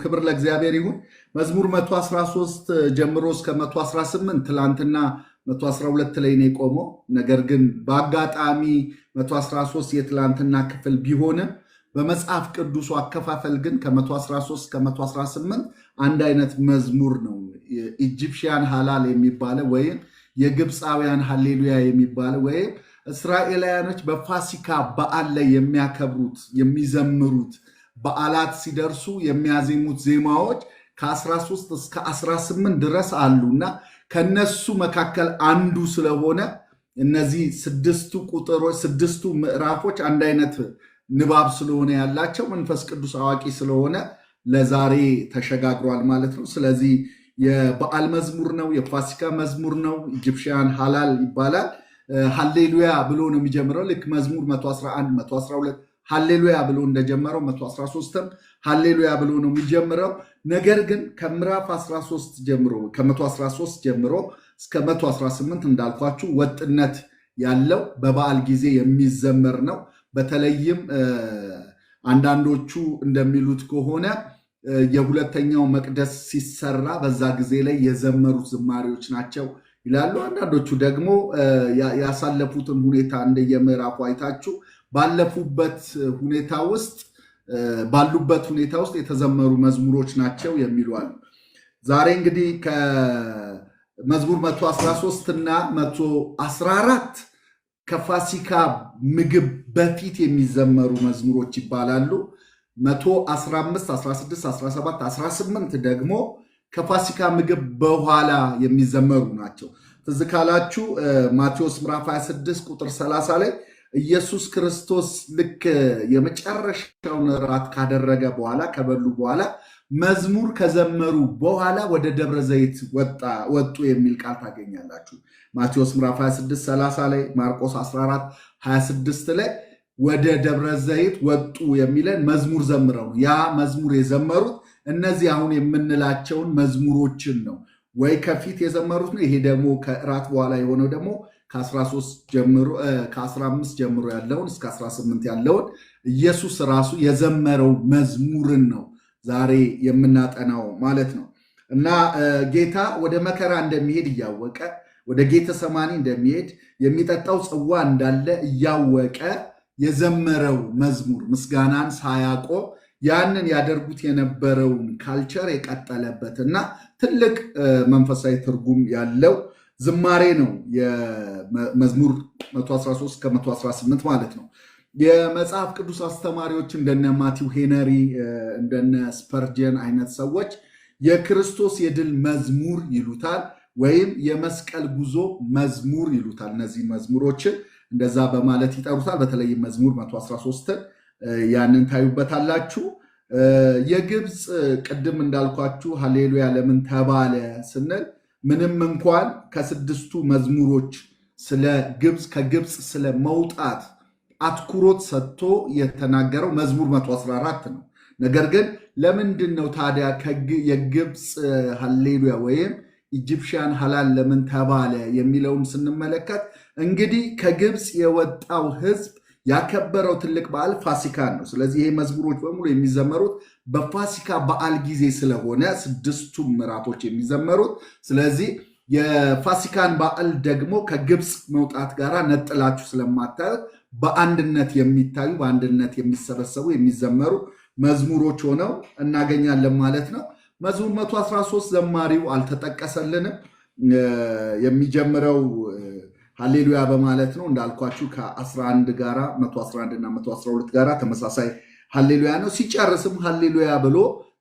ክብር ለእግዚአብሔር ይሁን። መዝሙር 113 ጀምሮ እስከ 118 ትላንትና 112 ላይ ነው የቆመው። ነገር ግን በአጋጣሚ 113 የትላንትና ክፍል ቢሆንም በመጽሐፍ ቅዱሱ አከፋፈል ግን ከ113 እስከ 118 አንድ አይነት መዝሙር ነው። ኢጂፕሽያን ሃላል የሚባለው ወይም የግብፃውያን ሃሌሉያ የሚባለው ወይም እስራኤላውያኖች በፋሲካ በዓል ላይ የሚያከብሩት የሚዘምሩት በዓላት ሲደርሱ የሚያዜሙት ዜማዎች ከ13 እስከ 18 ድረስ አሉና ከነሱ መካከል አንዱ ስለሆነ እነዚህ ስድስቱ ምዕራፎች አንድ አይነት ንባብ ስለሆነ ያላቸው መንፈስ ቅዱስ አዋቂ ስለሆነ ለዛሬ ተሸጋግሯል ማለት ነው። ስለዚህ የበዓል መዝሙር ነው፣ የፋሲካ መዝሙር ነው። ኢጂፕሽያን ሃላል ይባላል። ሃሌሉያ ብሎ ነው የሚጀምረው። ልክ መዝሙር 111 112 ሃሌሉያ ብሎ እንደጀመረው 113ም ሃሌሉያ ብሎ ነው የሚጀምረው። ነገር ግን ከምዕራፍ 13 ጀምሮ ከ113 ጀምሮ እስከ 118 እንዳልኳችሁ ወጥነት ያለው በበዓል ጊዜ የሚዘመር ነው። በተለይም አንዳንዶቹ እንደሚሉት ከሆነ የሁለተኛው መቅደስ ሲሰራ በዛ ጊዜ ላይ የዘመሩት ዝማሬዎች ናቸው ይላሉ። አንዳንዶቹ ደግሞ ያሳለፉትን ሁኔታ እንደየምዕራፉ አይታችሁ ባሉበት ሁኔታ ውስጥ የተዘመሩ መዝሙሮች ናቸው የሚሉ አሉ። ዛሬ እንግዲህ ከመዝሙር 113 እና 114 ከፋሲካ ምግብ በፊት የሚዘመሩ መዝሙሮች ይባላሉ። 115 16 17 18 ደግሞ ከፋሲካ ምግብ በኋላ የሚዘመሩ ናቸው። ትዝ ካላችሁ ማቴዎስ ምዕራፍ 26 ቁጥር 30 ላይ ኢየሱስ ክርስቶስ ልክ የመጨረሻውን ራት ካደረገ በኋላ ከበሉ በኋላ መዝሙር ከዘመሩ በኋላ ወደ ደብረ ዘይት ወጡ የሚል ቃል ታገኛላችሁ። ማቴዎስ ምዕራፍ 26 30 ላይ፣ ማርቆስ 14 26 ላይ ወደ ደብረ ዘይት ወጡ የሚለን መዝሙር ዘምረው ነው። ያ መዝሙር የዘመሩት እነዚህ አሁን የምንላቸውን መዝሙሮችን ነው። ወይ ከፊት የዘመሩት ነው። ይሄ ደግሞ ከእራት በኋላ የሆነው ደግሞ ከ15 ጀምሮ ያለውን እስከ 18 ያለውን ኢየሱስ ራሱ የዘመረው መዝሙርን ነው ዛሬ የምናጠናው ማለት ነው። እና ጌታ ወደ መከራ እንደሚሄድ እያወቀ ወደ ጌተሰማኒ እንደሚሄድ የሚጠጣው ጽዋ እንዳለ እያወቀ የዘመረው መዝሙር ምስጋናን ሳያቆም ያንን ያደርጉት የነበረውን ካልቸር የቀጠለበት እና ትልቅ መንፈሳዊ ትርጉም ያለው ዝማሬ ነው የመዝሙር 113 ከ118 ማለት ነው። የመጽሐፍ ቅዱስ አስተማሪዎች እንደነ ማቲው ሄነሪ እንደነ ስፐርጀን አይነት ሰዎች የክርስቶስ የድል መዝሙር ይሉታል፣ ወይም የመስቀል ጉዞ መዝሙር ይሉታል። እነዚህ መዝሙሮችን እንደዛ በማለት ይጠሩታል። በተለይም መዝሙር 113ን ያንን ታዩበታላችሁ። የግብፅ ቅድም እንዳልኳችሁ ሃሌሉያ ለምን ተባለ ስንል ምንም እንኳን ከስድስቱ መዝሙሮች ከግብፅ ስለ መውጣት አትኩሮት ሰጥቶ የተናገረው መዝሙር 114 ነው። ነገር ግን ለምንድን ነው ታዲያ የግብፅ ሃሌሉያ ወይም ኢጂፕሽያን ሃላል ለምን ተባለ የሚለውን ስንመለከት እንግዲህ ከግብፅ የወጣው ሕዝብ ያከበረው ትልቅ በዓል ፋሲካን ነው። ስለዚህ ይሄ መዝሙሮች በሙሉ የሚዘመሩት በፋሲካ በዓል ጊዜ ስለሆነ ስድስቱም ምዕራፎች የሚዘመሩት። ስለዚህ የፋሲካን በዓል ደግሞ ከግብፅ መውጣት ጋር ነጥላችሁ ስለማታዩት በአንድነት የሚታዩ በአንድነት የሚሰበሰቡ የሚዘመሩ መዝሙሮች ሆነው እናገኛለን ማለት ነው። መዝሙር 113 ዘማሪው አልተጠቀሰልንም። የሚጀምረው ሃሌሉያ በማለት ነው። እንዳልኳችሁ ከ11 ጋራ 111 እና 112 ጋራ ተመሳሳይ ሃሌሉያ ነው። ሲጨርስም ሃሌሉያ ብሎ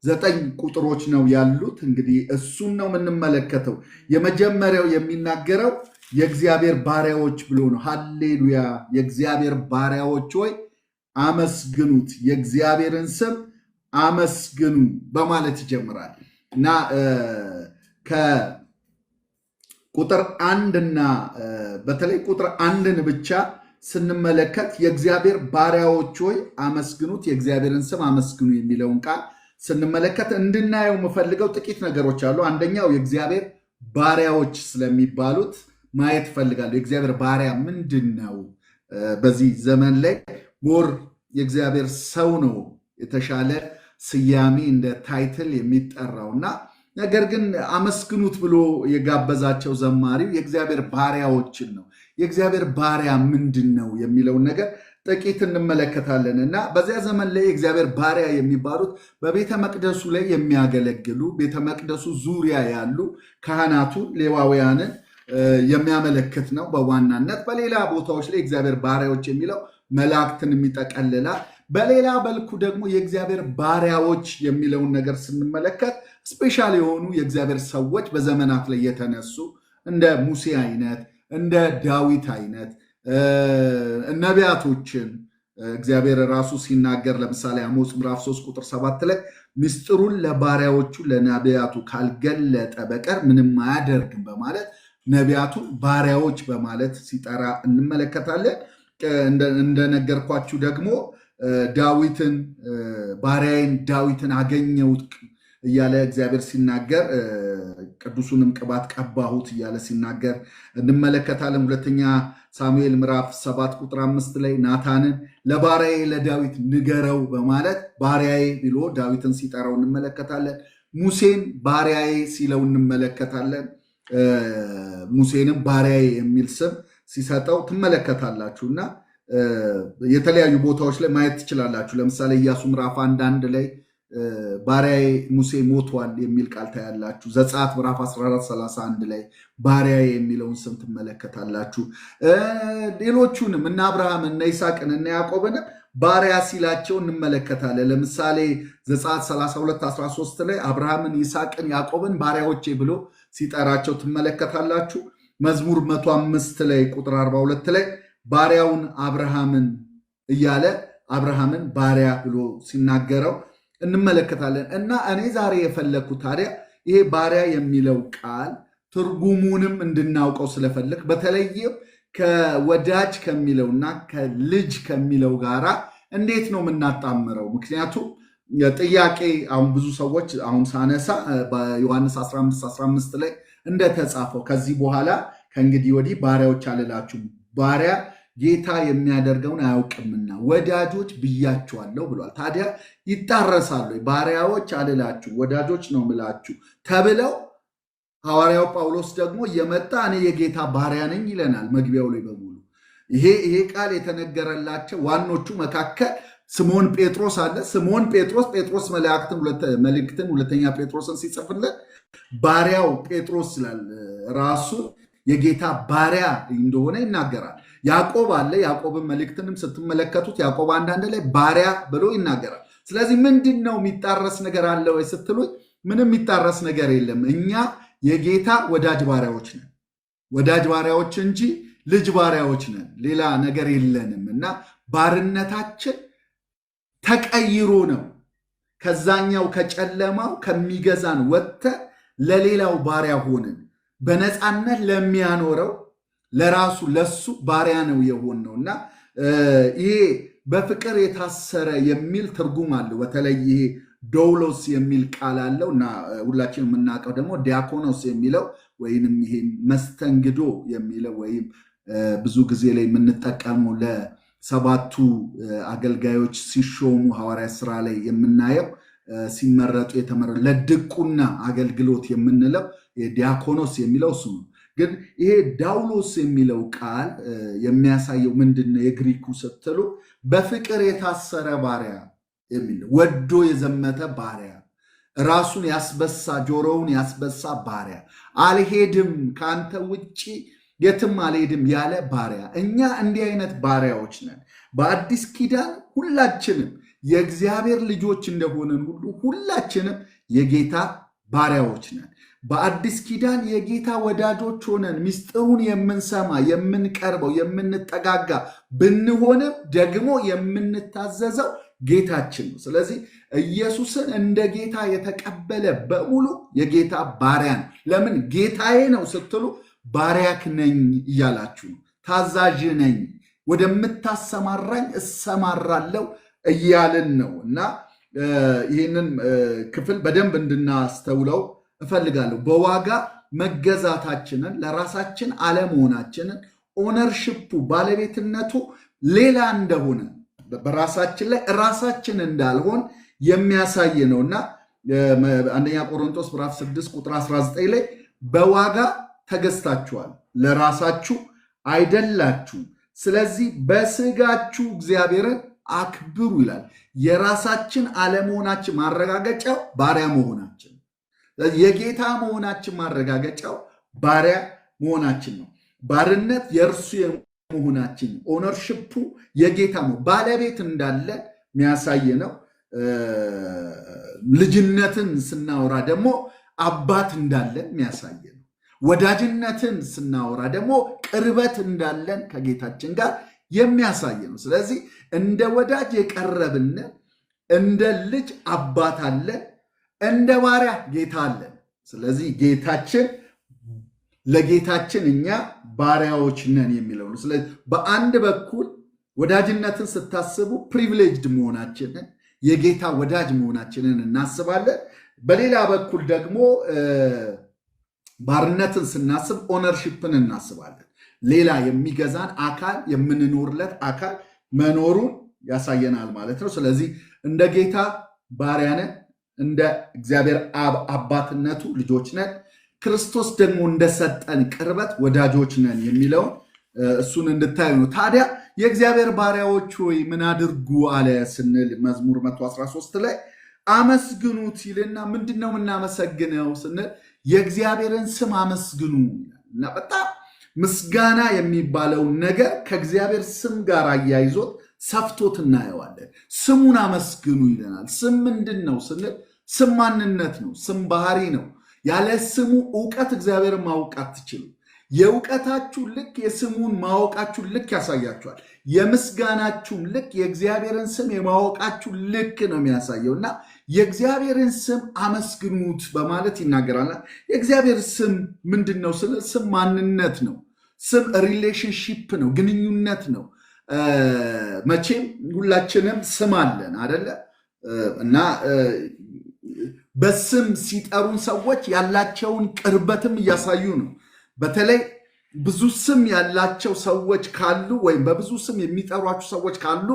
9 ቁጥሮች ነው ያሉት። እንግዲህ እሱን ነው የምንመለከተው። የመጀመሪያው የሚናገረው የእግዚአብሔር ባሪያዎች ብሎ ነው። ሃሌሉያ የእግዚአብሔር ባሪያዎች ሆይ አመስግኑት፣ የእግዚአብሔርን ስም አመስግኑ በማለት ይጀምራል እና ቁጥር 1 እና በተለይ ቁጥር 1ን ብቻ ስንመለከት የእግዚአብሔር ባሪያዎች ሆይ አመስግኑት፣ የእግዚአብሔርን ስም አመስግኑ የሚለውን ቃል ስንመለከት እንድናየው የምፈልገው ጥቂት ነገሮች አሉ። አንደኛው የእግዚአብሔር ባሪያዎች ስለሚባሉት ማየት እፈልጋለሁ። የእግዚአብሔር ባሪያ ምንድን ነው? በዚህ ዘመን ላይ ሞር የእግዚአብሔር ሰው ነው የተሻለ ስያሜ እንደ ታይትል የሚጠራውና ነገር ግን አመስግኑት ብሎ የጋበዛቸው ዘማሪው የእግዚአብሔር ባሪያዎችን ነው። የእግዚአብሔር ባሪያ ምንድን ነው የሚለውን ነገር ጥቂት እንመለከታለን እና በዚያ ዘመን ላይ የእግዚአብሔር ባሪያ የሚባሉት በቤተ መቅደሱ ላይ የሚያገለግሉ ቤተ መቅደሱ ዙሪያ ያሉ ካህናቱ ሌዋውያንን የሚያመለክት ነው በዋናነት። በሌላ ቦታዎች ላይ እግዚአብሔር ባሪያዎች የሚለው መላእክትን የሚጠቀልላል። በሌላ በልኩ ደግሞ የእግዚአብሔር ባሪያዎች የሚለውን ነገር ስንመለከት ስፔሻል የሆኑ የእግዚአብሔር ሰዎች በዘመናት ላይ የተነሱ እንደ ሙሴ አይነት እንደ ዳዊት አይነት ነቢያቶችን እግዚአብሔር ራሱ ሲናገር ለምሳሌ አሞጽ ምዕራፍ 3 ቁጥር 7 ላይ ምስጢሩን ለባሪያዎቹ ለነቢያቱ ካልገለጠ በቀር ምንም አያደርግም በማለት ነቢያቱን ባሪያዎች በማለት ሲጠራ እንመለከታለን። እንደነገርኳችሁ ደግሞ ዳዊትን ባሪያዬን ዳዊትን አገኘሁት እያለ እግዚአብሔር ሲናገር ቅዱሱንም ቅባት ቀባሁት እያለ ሲናገር እንመለከታለን። ሁለተኛ ሳሙኤል ምዕራፍ 7 ቁጥር 5 ላይ ናታንን ለባሪያዬ ለዳዊት ንገረው በማለት ባሪያዬ ብሎ ዳዊትን ሲጠራው እንመለከታለን። ሙሴን ባሪያዬ ሲለው እንመለከታለን። ሙሴንም ባሪያዬ የሚል ስም ሲሰጠው ትመለከታላችሁ እና የተለያዩ ቦታዎች ላይ ማየት ትችላላችሁ። ለምሳሌ ኢያሱ ምዕራፍ 1 ላይ ባሪያዬ ሙሴ ሞቷል የሚል ቃል ታያላችሁ። ዘጸአት ምዕራፍ 14:31 ላይ ባሪያዬ የሚለውን ስም ትመለከታላችሁ። ሌሎቹንም እነ አብርሃምን እነ ይስሐቅን እነ ያዕቆብን ባሪያ ሲላቸው እንመለከታለን። ለምሳሌ ዘጸአት 32:13 ላይ አብርሃምን ይስሐቅን ያዕቆብን ባሪያዎቼ ብሎ ሲጠራቸው ትመለከታላችሁ። መዝሙር 105 ላይ ቁጥር 42 ላይ ባሪያውን አብርሃምን እያለ አብርሃምን ባሪያ ብሎ ሲናገረው እንመለከታለን። እና እኔ ዛሬ የፈለግኩት ታዲያ ይሄ ባሪያ የሚለው ቃል ትርጉሙንም እንድናውቀው ስለፈለግ በተለይም ከወዳጅ ከሚለውና ከልጅ ከሚለው ጋራ እንዴት ነው የምናጣምረው? ምክንያቱም ጥያቄ አሁን ብዙ ሰዎች አሁን ሳነሳ በዮሐንስ 15:15 ላይ እንደተጻፈው ከዚህ በኋላ ከእንግዲህ ወዲህ ባሪያዎች አልላችሁም፣ ባሪያ ጌታ የሚያደርገውን አያውቅምና ወዳጆች ብያችኋለሁ ብሏል። ታዲያ ይጣረሳሉ። ባሪያዎች አልላችሁ ወዳጆች ነው ምላችሁ ተብለው ሐዋርያው ጳውሎስ ደግሞ እየመጣ እኔ የጌታ ባሪያ ነኝ ይለናል መግቢያው ላይ በሙሉ። ይሄ ቃል የተነገረላቸው ዋኖቹ መካከል ስምዖን ጴጥሮስ አለ። ስምዖን ጴጥሮስ መልእክትን ሁለተኛ ጴጥሮስን ሲጽፍለት ባሪያው ጴጥሮስ ስላል ራሱ የጌታ ባሪያ እንደሆነ ይናገራል። ያዕቆብ አለ። ያዕቆብን መልእክትንም ስትመለከቱት ያዕቆብ 1 ላይ ባሪያ ብሎ ይናገራል። ስለዚህ ምንድን ነው የሚጣረስ ነገር አለ ወይ ስትሉኝ፣ ምንም የሚጣረስ ነገር የለም። እኛ የጌታ ወዳጅ ባሪያዎች ነን። ወዳጅ ባሪያዎች እንጂ ልጅ ባሪያዎች ነን። ሌላ ነገር የለንም እና ባርነታችን ተቀይሮ ነው ከዛኛው ከጨለማው ከሚገዛን ወጥተን ለሌላው ባሪያ ሆንን። በነፃነት ለሚያኖረው ለራሱ ለሱ ባሪያ ነው የሆን ነው እና ይሄ በፍቅር የታሰረ የሚል ትርጉም አለው። በተለይ ይሄ ዶውሎስ የሚል ቃል አለው እና ሁላችን የምናውቀው ደግሞ ዲያኮኖስ የሚለው ወይንም ይሄ መስተንግዶ የሚለው ወይም ብዙ ጊዜ ላይ የምንጠቀመው ለሰባቱ አገልጋዮች ሲሾሙ ሐዋርያ ስራ ላይ የምናየው ሲመረጡ የተመረጡ ለድቁና አገልግሎት የምንለው ዲያኮኖስ የሚለው እሱ ነው። ግን ይሄ ዳውሎስ የሚለው ቃል የሚያሳየው ምንድነው? የግሪኩ ስትሉ በፍቅር የታሰረ ባሪያ የሚል ወዶ የዘመተ ባሪያ፣ ራሱን ያስበሳ ጆሮውን ያስበሳ ባሪያ፣ አልሄድም ከአንተ ውጭ የትም አልሄድም ያለ ባሪያ። እኛ እንዲህ አይነት ባሪያዎች ነን። በአዲስ ኪዳን ሁላችንም የእግዚአብሔር ልጆች እንደሆነን ሁሉ ሁላችንም የጌታ ባሪያዎች ነን። በአዲስ ኪዳን የጌታ ወዳጆች ሆነን ምስጢሩን የምንሰማ የምንቀርበው የምንጠጋጋ ብንሆንም ደግሞ የምንታዘዘው ጌታችን ነው። ስለዚህ ኢየሱስን እንደ ጌታ የተቀበለ በሙሉ የጌታ ባሪያ ነው። ለምን ጌታዬ ነው ስትሉ ባሪያክ ነኝ እያላችሁ ነው። ታዛዥ ነኝ፣ ወደምታሰማራኝ እሰማራለሁ እያልን ነው እና ይህንን ክፍል በደንብ እንድናስተውለው እፈልጋለሁ። በዋጋ መገዛታችንን ለራሳችን አለመሆናችንን ኦነርሽፑ ባለቤትነቱ ሌላ እንደሆነ በራሳችን ላይ ራሳችን እንዳልሆን የሚያሳይ ነውና አንደኛ ቆሮንቶስ ምዕራፍ 6 ቁጥር 19 ላይ በዋጋ ተገዝታችኋል፣ ለራሳችሁ አይደላችሁ፣ ስለዚህ በስጋችሁ እግዚአብሔርን አክብሩ ይላል። የራሳችን አለመሆናችን ማረጋገጫው ባሪያ መሆናችን፣ የጌታ መሆናችን ማረጋገጫው ባሪያ መሆናችን ነው። ባርነት የእርሱ መሆናችን፣ ኦነርሽፑ የጌታ ነው። ባለቤት እንዳለ የሚያሳይ ነው። ልጅነትን ስናወራ ደግሞ አባት እንዳለን የሚያሳይ ነው። ወዳጅነትን ስናወራ ደግሞ ቅርበት እንዳለን ከጌታችን ጋር የሚያሳይ ነው። ስለዚህ እንደ ወዳጅ የቀረብን፣ እንደ ልጅ አባት አለን፣ እንደ ባሪያ ጌታ አለን። ስለዚህ ለጌታችን እኛ ባሪያዎች ነን የሚለው ነው። ስለዚህ በአንድ በኩል ወዳጅነትን ስታስቡ ፕሪቪሌጅድ መሆናችንን የጌታ ወዳጅ መሆናችንን እናስባለን። በሌላ በኩል ደግሞ ባርነትን ስናስብ ኦነርሺፕን እናስባለን። ሌላ የሚገዛን አካል የምንኖርለት አካል መኖሩን ያሳየናል ማለት ነው። ስለዚህ እንደ ጌታ ባሪያ ነን፣ እንደ እግዚአብሔር አብ አባትነቱ ልጆች ነን፣ ክርስቶስ ደግሞ እንደሰጠን ቅርበት ወዳጆች ነን የሚለውን እሱን እንድታዩ ነው። ታዲያ የእግዚአብሔር ባሪያዎች ሆይ ምን አድርጉ አለ ስንል መዝሙር 113 ላይ አመስግኑት ይልና ምንድን ነው የምናመሰግነው ስንል የእግዚአብሔርን ስም አመስግኑ እና በጣም ምስጋና የሚባለውን ነገር ከእግዚአብሔር ስም ጋር አያይዞት ሰፍቶት እናየዋለን። ስሙን አመስግኑ ይለናል። ስም ምንድን ነው ስንል ስም ማንነት ነው። ስም ባህሪ ነው። ያለ ስሙ እውቀት እግዚአብሔርን ማወቅ አትችሉም። የእውቀታችሁ ልክ የስሙን ማወቃችሁ ልክ ያሳያችኋል። የምስጋናችሁም ልክ የእግዚአብሔርን ስም የማወቃችሁ ልክ ነው የሚያሳየው እና የእግዚአብሔርን ስም አመስግኑት በማለት ይናገራል። የእግዚአብሔር ስም ምንድን ነው ስለ ስም ማንነት ነው። ስም ሪሌሽንሺፕ ነው፣ ግንኙነት ነው። መቼም ሁላችንም ስም አለን አደለ? እና በስም ሲጠሩን ሰዎች ያላቸውን ቅርበትም እያሳዩ ነው። በተለይ ብዙ ስም ያላቸው ሰዎች ካሉ ወይም በብዙ ስም የሚጠሯቸው ሰዎች ካሉ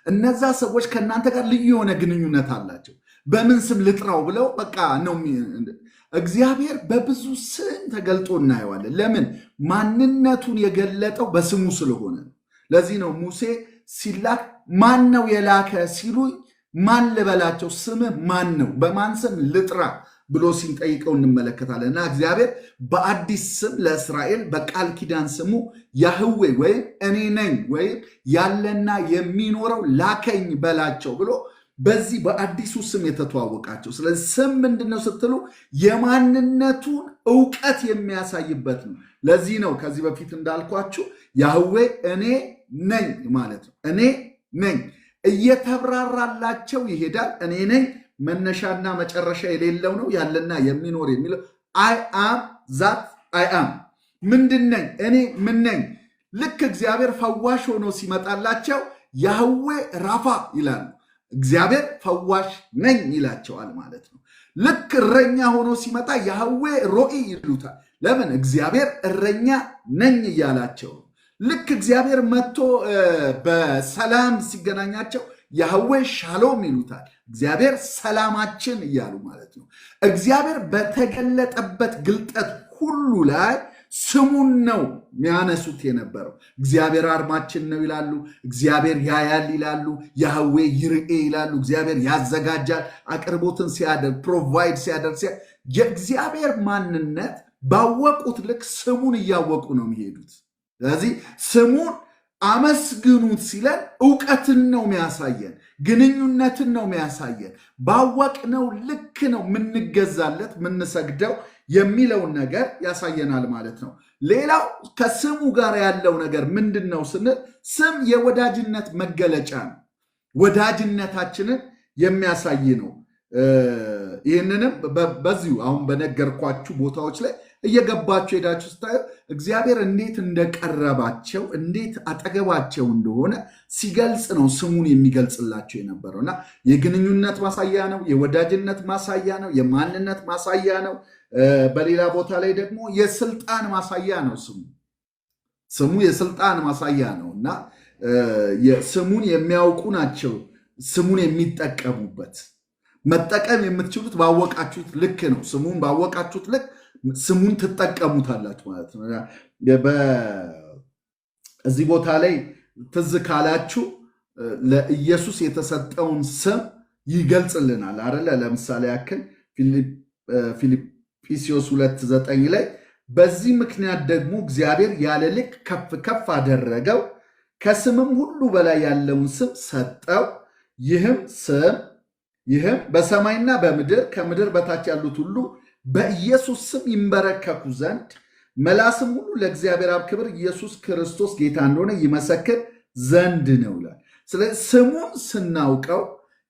እነዛ ሰዎች ከእናንተ ጋር ልዩ የሆነ ግንኙነት አላቸው። በምን ስም ልጥራው ብለው በቃ ነው። እግዚአብሔር በብዙ ስም ተገልጦ እናየዋለን። ለምን? ማንነቱን የገለጠው በስሙ ስለሆነ ነው። ለዚህ ነው ሙሴ ሲላክ ማን ነው የላከ ሲሉኝ ማን ልበላቸው? ስምህ ማን ነው? በማን ስም ልጥራ ብሎ ሲጠይቀው እንመለከታለን። እና እግዚአብሔር በአዲስ ስም ለእስራኤል በቃል ኪዳን ስሙ ያህዌ ወይም እኔ ነኝ ወይም ያለና የሚኖረው ላከኝ በላቸው ብሎ በዚህ በአዲሱ ስም የተተዋወቃቸው። ስለዚህ ስም ምንድነው ስትሉ የማንነቱን እውቀት የሚያሳይበት ነው። ለዚህ ነው ከዚህ በፊት እንዳልኳችሁ ያህዌ እኔ ነኝ ማለት ነው። እኔ ነኝ እየተብራራላቸው ይሄዳል። እኔ ነኝ መነሻና መጨረሻ የሌለው ነው፣ ያለና የሚኖር የሚለው አይ አም ዛት አይ አም። ምንድን ነኝ? እኔ ምን ነኝ? ልክ እግዚአብሔር ፈዋሽ ሆኖ ሲመጣላቸው ያህዌ ራፋ ይላሉ። እግዚአብሔር ፈዋሽ ነኝ ይላቸዋል ማለት ነው። ልክ እረኛ ሆኖ ሲመጣ ያህዌ ሮኢ ይሉታል። ለምን? እግዚአብሔር እረኛ ነኝ እያላቸው። ልክ እግዚአብሔር መጥቶ በሰላም ሲገናኛቸው ያህዌ ሻሎም ይሉታል። እግዚአብሔር ሰላማችን እያሉ ማለት ነው። እግዚአብሔር በተገለጠበት ግልጠት ሁሉ ላይ ስሙን ነው የሚያነሱት የነበረው። እግዚአብሔር አርማችን ነው ይላሉ። እግዚአብሔር ያያል ይላሉ። ያህዌ ይርኤ ይላሉ። እግዚአብሔር ያዘጋጃል፣ አቅርቦትን ሲያደርግ ፕሮቫይድ ሲያደርግ የእግዚአብሔር ማንነት ባወቁት ልክ ስሙን እያወቁ ነው የሚሄዱት። ስለዚህ ስሙን አመስግኑት ሲለን እውቀትን ነው የሚያሳየን፣ ግንኙነትን ነው የሚያሳየን። ባወቅነው ልክ ነው የምንገዛለት የምንሰግደው የሚለውን ነገር ያሳየናል ማለት ነው። ሌላው ከስሙ ጋር ያለው ነገር ምንድን ነው ስንል ስም የወዳጅነት መገለጫ ነው። ወዳጅነታችንን የሚያሳይ ነው። ይህንንም በዚሁ አሁን በነገርኳችሁ ቦታዎች ላይ እየገባችሁ ሄዳችሁ ስታዩ እግዚአብሔር እንዴት እንደቀረባቸው እንዴት አጠገባቸው እንደሆነ ሲገልጽ ነው ስሙን የሚገልጽላቸው የነበረው እና የግንኙነት ማሳያ ነው፣ የወዳጅነት ማሳያ ነው፣ የማንነት ማሳያ ነው። በሌላ ቦታ ላይ ደግሞ የስልጣን ማሳያ ነው። ስሙ የስልጣን ማሳያ ነው እና ስሙን የሚያውቁ ናቸው ስሙን የሚጠቀሙበት። መጠቀም የምትችሉት ባወቃችሁት ልክ ነው። ስሙን ባወቃችሁት ልክ ስሙን ትጠቀሙታላችሁ ማለት ነው። እዚህ ቦታ ላይ ትዝ ካላችሁ ለኢየሱስ የተሰጠውን ስም ይገልጽልናል አይደለ? ለምሳሌ ያክል ፊልጵስዩስ 2:9 ላይ በዚህ ምክንያት ደግሞ እግዚአብሔር ያለ ልክ ከፍ ከፍ አደረገው፣ ከስምም ሁሉ በላይ ያለውን ስም ሰጠው። ይህም በሰማይና በምድር ከምድር በታች ያሉት ሁሉ በኢየሱስ ስም ይንበረከኩ ዘንድ መላስም ሁሉ ለእግዚአብሔር አብ ክብር ኢየሱስ ክርስቶስ ጌታ እንደሆነ ይመሰክር ዘንድ ነው ይላል። ስለዚህ ስሙን ስናውቀው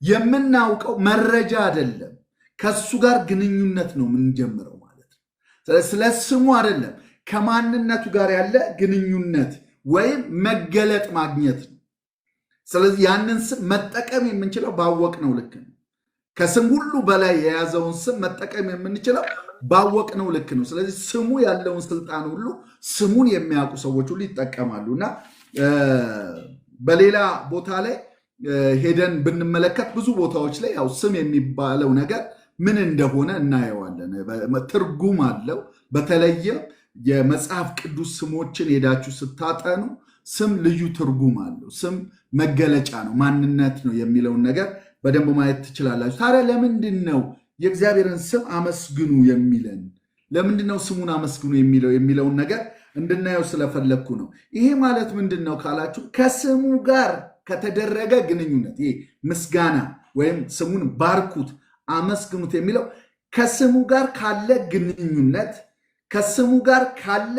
የምናውቀው መረጃ አይደለም፣ ከሱ ጋር ግንኙነት ነው የምንጀምረው ማለት ነው። ስለዚህ ስለ ስሙ አይደለም፣ ከማንነቱ ጋር ያለ ግንኙነት ወይም መገለጥ ማግኘት ነው። ስለዚህ ያንን ስም መጠቀም የምንችለው ባወቅነው ልክ ነው። ከስም ሁሉ በላይ የያዘውን ስም መጠቀም የምንችለው ባወቅነው ልክ ነው። ስለዚህ ስሙ ያለውን ስልጣን ሁሉ ስሙን የሚያውቁ ሰዎች ሁሉ ይጠቀማሉ እና በሌላ ቦታ ላይ ሄደን ብንመለከት ብዙ ቦታዎች ላይ ያው ስም የሚባለው ነገር ምን እንደሆነ እናየዋለን። ትርጉም አለው። በተለይም የመጽሐፍ ቅዱስ ስሞችን ሄዳችሁ ስታጠኑ ስም ልዩ ትርጉም አለው። ስም መገለጫ ነው፣ ማንነት ነው የሚለውን ነገር በደንብ ማየት ትችላላችሁ። ታዲያ ለምንድን ነው የእግዚአብሔርን ስም አመስግኑ የሚለን? ለምንድን ነው ስሙን አመስግኑ የሚለውን ነገር እንድናየው ስለፈለግኩ ነው። ይሄ ማለት ምንድን ነው ካላችሁ ከስሙ ጋር ከተደረገ ግንኙነት፣ ይሄ ምስጋና ወይም ስሙን ባርኩት አመስግኑት የሚለው ከስሙ ጋር ካለ ግንኙነት፣ ከስሙ ጋር ካለ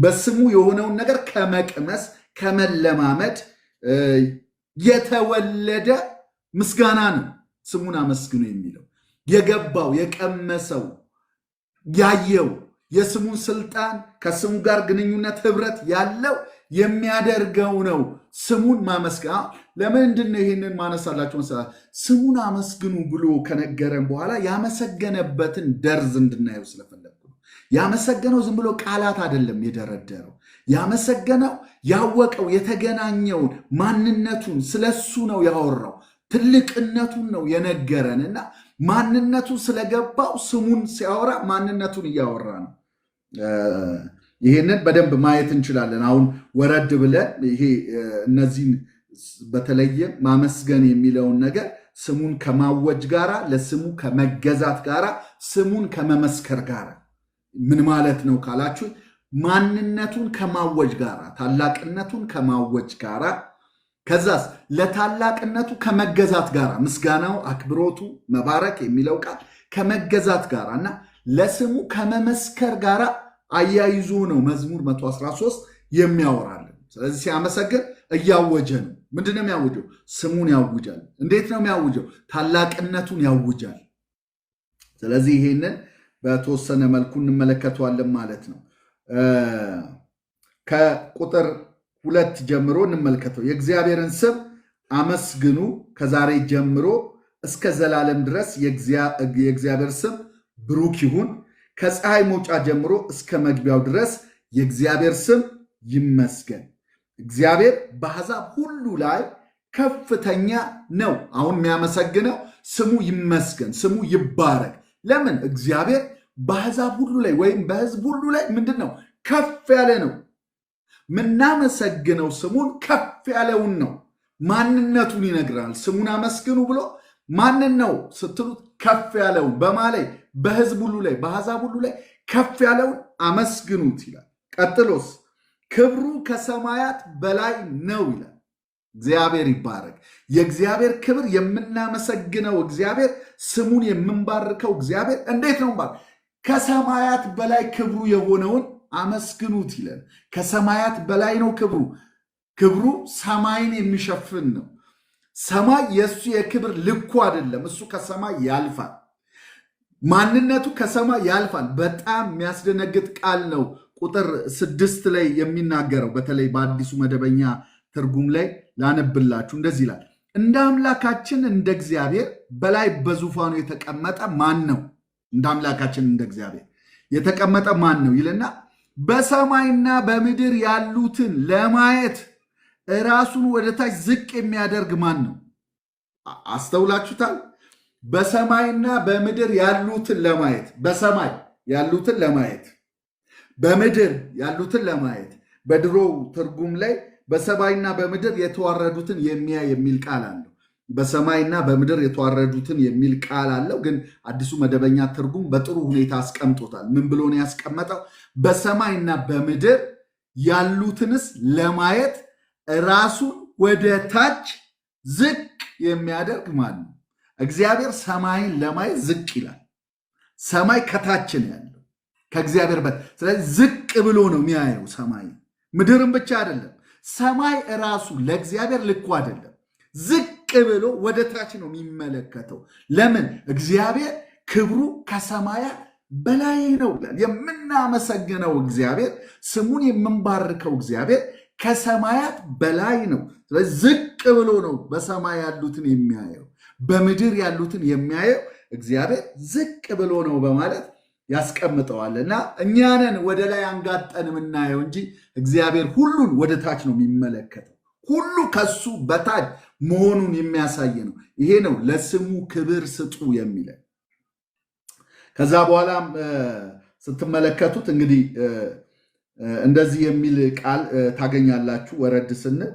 በስሙ የሆነውን ነገር ከመቅመስ ከመለማመድ የተወለደ ምስጋና ነው። ስሙን አመስግኑ የሚለው የገባው የቀመሰው ያየው የስሙን ስልጣን ከስሙ ጋር ግንኙነት ህብረት ያለው የሚያደርገው ነው ስሙን ማመስገን። ለምንድን ነው ይህንን ማነሳላችሁ መሰላችሁ? ስሙን አመስግኑ ብሎ ከነገረን በኋላ ያመሰገነበትን ደርዝ እንድናየው ስለፈለግኩ ነው። ያመሰገነው ዝም ብሎ ቃላት አይደለም የደረደረው። ያመሰገነው ያወቀው የተገናኘውን ማንነቱን ስለሱ ነው ያወራው። ትልቅነቱን ነው የነገረን እና ማንነቱን ስለገባው ስሙን ሲያወራ ማንነቱን እያወራ ነው። ይሄንን በደንብ ማየት እንችላለን። አሁን ወረድ ብለን ይሄ እነዚህን በተለየ ማመስገን የሚለውን ነገር ስሙን ከማወጅ ጋራ፣ ለስሙ ከመገዛት ጋራ፣ ስሙን ከመመስከር ጋራ ምን ማለት ነው ካላችሁ ማንነቱን ከማወጅ ጋራ፣ ታላቅነቱን ከማወጅ ጋራ፣ ከዛስ ለታላቅነቱ ከመገዛት ጋራ፣ ምስጋናው፣ አክብሮቱ፣ መባረክ የሚለው ቃል ከመገዛት ጋራ እና ለስሙ ከመመስከር ጋራ አያይዞ ነው መዝሙር 113 የሚያወራልን። ስለዚህ ሲያመሰግን እያወጀ ነው። ምንድነው የሚያውጀው? ስሙን ያውጃል። እንዴት ነው የሚያውጀው? ታላቅነቱን ያውጃል። ስለዚህ ይሄንን በተወሰነ መልኩ እንመለከተዋለን ማለት ነው። ከቁጥር 2 ጀምሮ እንመልከተው። የእግዚአብሔርን ስም አመስግኑ፣ ከዛሬ ጀምሮ እስከ ዘላለም ድረስ የእግዚአብሔር ስም ብሩክ ይሁን። ከፀሐይ መውጫ ጀምሮ እስከ መግቢያው ድረስ የእግዚአብሔር ስም ይመስገን። እግዚአብሔር በአሕዛብ ሁሉ ላይ ከፍተኛ ነው። አሁን የሚያመሰግነው ስሙ ይመስገን፣ ስሙ ይባረክ። ለምን? እግዚአብሔር በአሕዛብ ሁሉ ላይ ወይም በሕዝብ ሁሉ ላይ ምንድን ነው? ከፍ ያለ ነው። ምናመሰግነው ስሙን ከፍ ያለውን ነው። ማንነቱን ይነግራል። ስሙን አመስግኑ ብሎ ማንን ነው ስትሉት ከፍ ያለውን በማላይ በሕዝብ ሁሉ ላይ በአሕዛብ ሁሉ ላይ ከፍ ያለውን አመስግኑት ይላል። ቀጥሎስ ክብሩ ከሰማያት በላይ ነው ይላል። እግዚአብሔር ይባረክ። የእግዚአብሔር ክብር የምናመሰግነው እግዚአብሔር፣ ስሙን የምንባርከው እግዚአብሔር እንዴት ነው? ከሰማያት በላይ ክብሩ የሆነውን አመስግኑት ይላል። ከሰማያት በላይ ነው ክብሩ። ክብሩ ሰማይን የሚሸፍን ነው። ሰማይ የእሱ የክብር ልኩ አይደለም። እሱ ከሰማይ ያልፋል። ማንነቱ ከሰማይ ያልፋል። በጣም የሚያስደነግጥ ቃል ነው። ቁጥር 6 ላይ የሚናገረው በተለይ በአዲሱ መደበኛ ትርጉም ላይ ላነብላችሁ። እንደዚህ ይላል፣ እንደ አምላካችን እንደ እግዚአብሔር በላይ በዙፋኑ የተቀመጠ ማን ነው? እንደ አምላካችን እንደ እግዚአብሔር የተቀመጠ ማን ነው ይልና በሰማይና በምድር ያሉትን ለማየት ራሱን ወደ ታች ዝቅ የሚያደርግ ማን ነው? አስተውላችሁታል? በሰማይና በምድር ያሉትን ለማየት በሰማይ ያሉትን ለማየት በምድር ያሉትን ለማየት በድሮው ትርጉም ላይ በሰማይና በምድር የተዋረዱትን የሚያይ የሚል ቃል አለው። በሰማይና በምድር የተዋረዱትን የሚል ቃል አለው። ግን አዲሱ መደበኛ ትርጉም በጥሩ ሁኔታ አስቀምጦታል። ምን ብሎ ነው ያስቀመጠው? በሰማይና በምድር ያሉትንስ ለማየት ራሱን ወደ ታች ዝቅ የሚያደርግ ማን ነው? እግዚአብሔር ሰማይን ለማየት ዝቅ ይላል። ሰማይ ከታች ነው ያለው ከእግዚአብሔር በት ስለዚህ ዝቅ ብሎ ነው የሚያየው ሰማይ። ምድርም ብቻ አይደለም፣ ሰማይ ራሱ ለእግዚአብሔር ልኩ አይደለም። ዝቅ ብሎ ወደ ታች ነው የሚመለከተው። ለምን? እግዚአብሔር ክብሩ ከሰማያት በላይ ነው። የምናመሰግነው እግዚአብሔር፣ ስሙን የምንባርከው እግዚአብሔር ከሰማያት በላይ ነው። ስለዚህ ዝቅ ብሎ ነው በሰማይ ያሉትን የሚያየው፣ በምድር ያሉትን የሚያየው እግዚአብሔር ዝቅ ብሎ ነው በማለት ያስቀምጠዋል። እና እኛንን ወደ ላይ አንጋጠን የምናየው እንጂ እግዚአብሔር ሁሉን ወደ ታች ነው የሚመለከተው። ሁሉ ከሱ በታች መሆኑን የሚያሳይ ነው። ይሄ ነው ለስሙ ክብር ስጡ የሚለን። ከዛ በኋላም ስትመለከቱት እንግዲህ እንደዚህ የሚል ቃል ታገኛላችሁ። ወረድ ስንል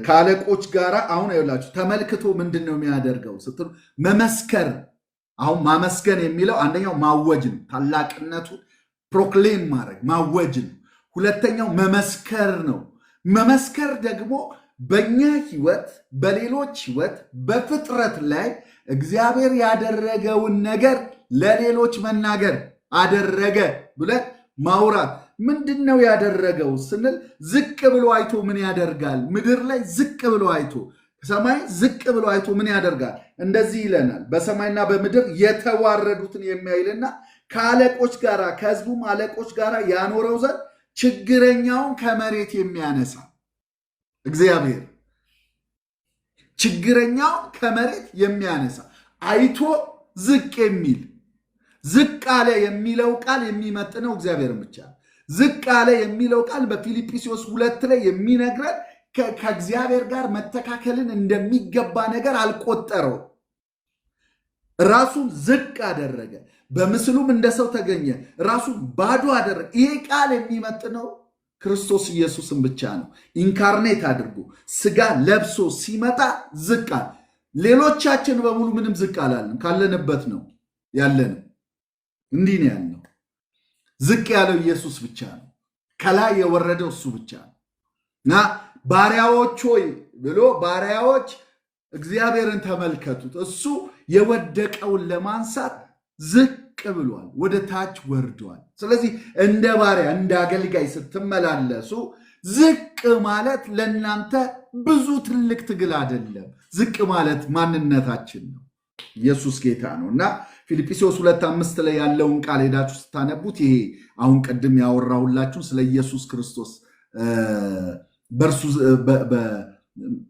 ከአለቆች ጋር አሁን ይላችሁ ተመልክቶ ምንድን ነው የሚያደርገው ስትሉ መመስከር። አሁን ማመስገን የሚለው አንደኛው ማወጅ ነው፣ ታላቅነቱን ፕሮክሌም ማድረግ ማወጅ ነው። ሁለተኛው መመስከር ነው። መመስከር ደግሞ በእኛ ህይወት፣ በሌሎች ህይወት፣ በፍጥረት ላይ እግዚአብሔር ያደረገውን ነገር ለሌሎች መናገር አደረገ ብለን ማውራት። ምንድን ነው ያደረገው ስንል ዝቅ ብሎ አይቶ ምን ያደርጋል? ምድር ላይ ዝቅ ብሎ አይቶ ሰማይ ዝቅ ብሎ አይቶ ምን ያደርጋል? እንደዚህ ይለናል። በሰማይና በምድር የተዋረዱትን የሚያይልና ከአለቆች ጋር ከህዝቡም አለቆች ጋር ያኖረው ዘንድ ችግረኛውን ከመሬት የሚያነሳ እግዚአብሔር ችግረኛውን ከመሬት የሚያነሳ አይቶ ዝቅ የሚል ዝቅ አለ የሚለው ቃል የሚመጥነው እግዚአብሔርን ብቻ። ዝቅ አለ የሚለው ቃል በፊልጵስዩስ 2 ላይ የሚነግረን ከእግዚአብሔር ጋር መተካከልን እንደሚገባ ነገር አልቆጠረው። ራሱን ዝቅ አደረገ፣ በምስሉም እንደ ሰው ተገኘ፣ ራሱን ባዶ አደረገ። ይሄ ቃል የሚመጥነው ክርስቶስ ኢየሱስን ብቻ ነው። ኢንካርኔት አድርጎ ስጋ ለብሶ ሲመጣ ዝቅ አለ። ሌሎቻችን በሙሉ ምንም ዝቅ አላለን፣ ካለንበት ነው ያለንም። እንዲህ ነው ያለው። ዝቅ ያለው ኢየሱስ ብቻ ነው። ከላይ የወረደው እሱ ብቻ ነው እና ባሪያዎች ሆይ ብሎ ባሪያዎች እግዚአብሔርን ተመልከቱት። እሱ የወደቀውን ለማንሳት ዝቅ ብሏል፣ ወደ ታች ወርዷል። ስለዚህ እንደ ባሪያ እንደ አገልጋይ ስትመላለሱ ዝቅ ማለት ለእናንተ ብዙ ትልቅ ትግል አይደለም። ዝቅ ማለት ማንነታችን ነው። ኢየሱስ ጌታ ነው እና ፊልጵስዩስ 2:5 ላይ ያለውን ቃል ሄዳችሁ ስታነቡት ይሄ አሁን ቅድም ያወራሁላችሁ ስለ ኢየሱስ ክርስቶስ በእርሱ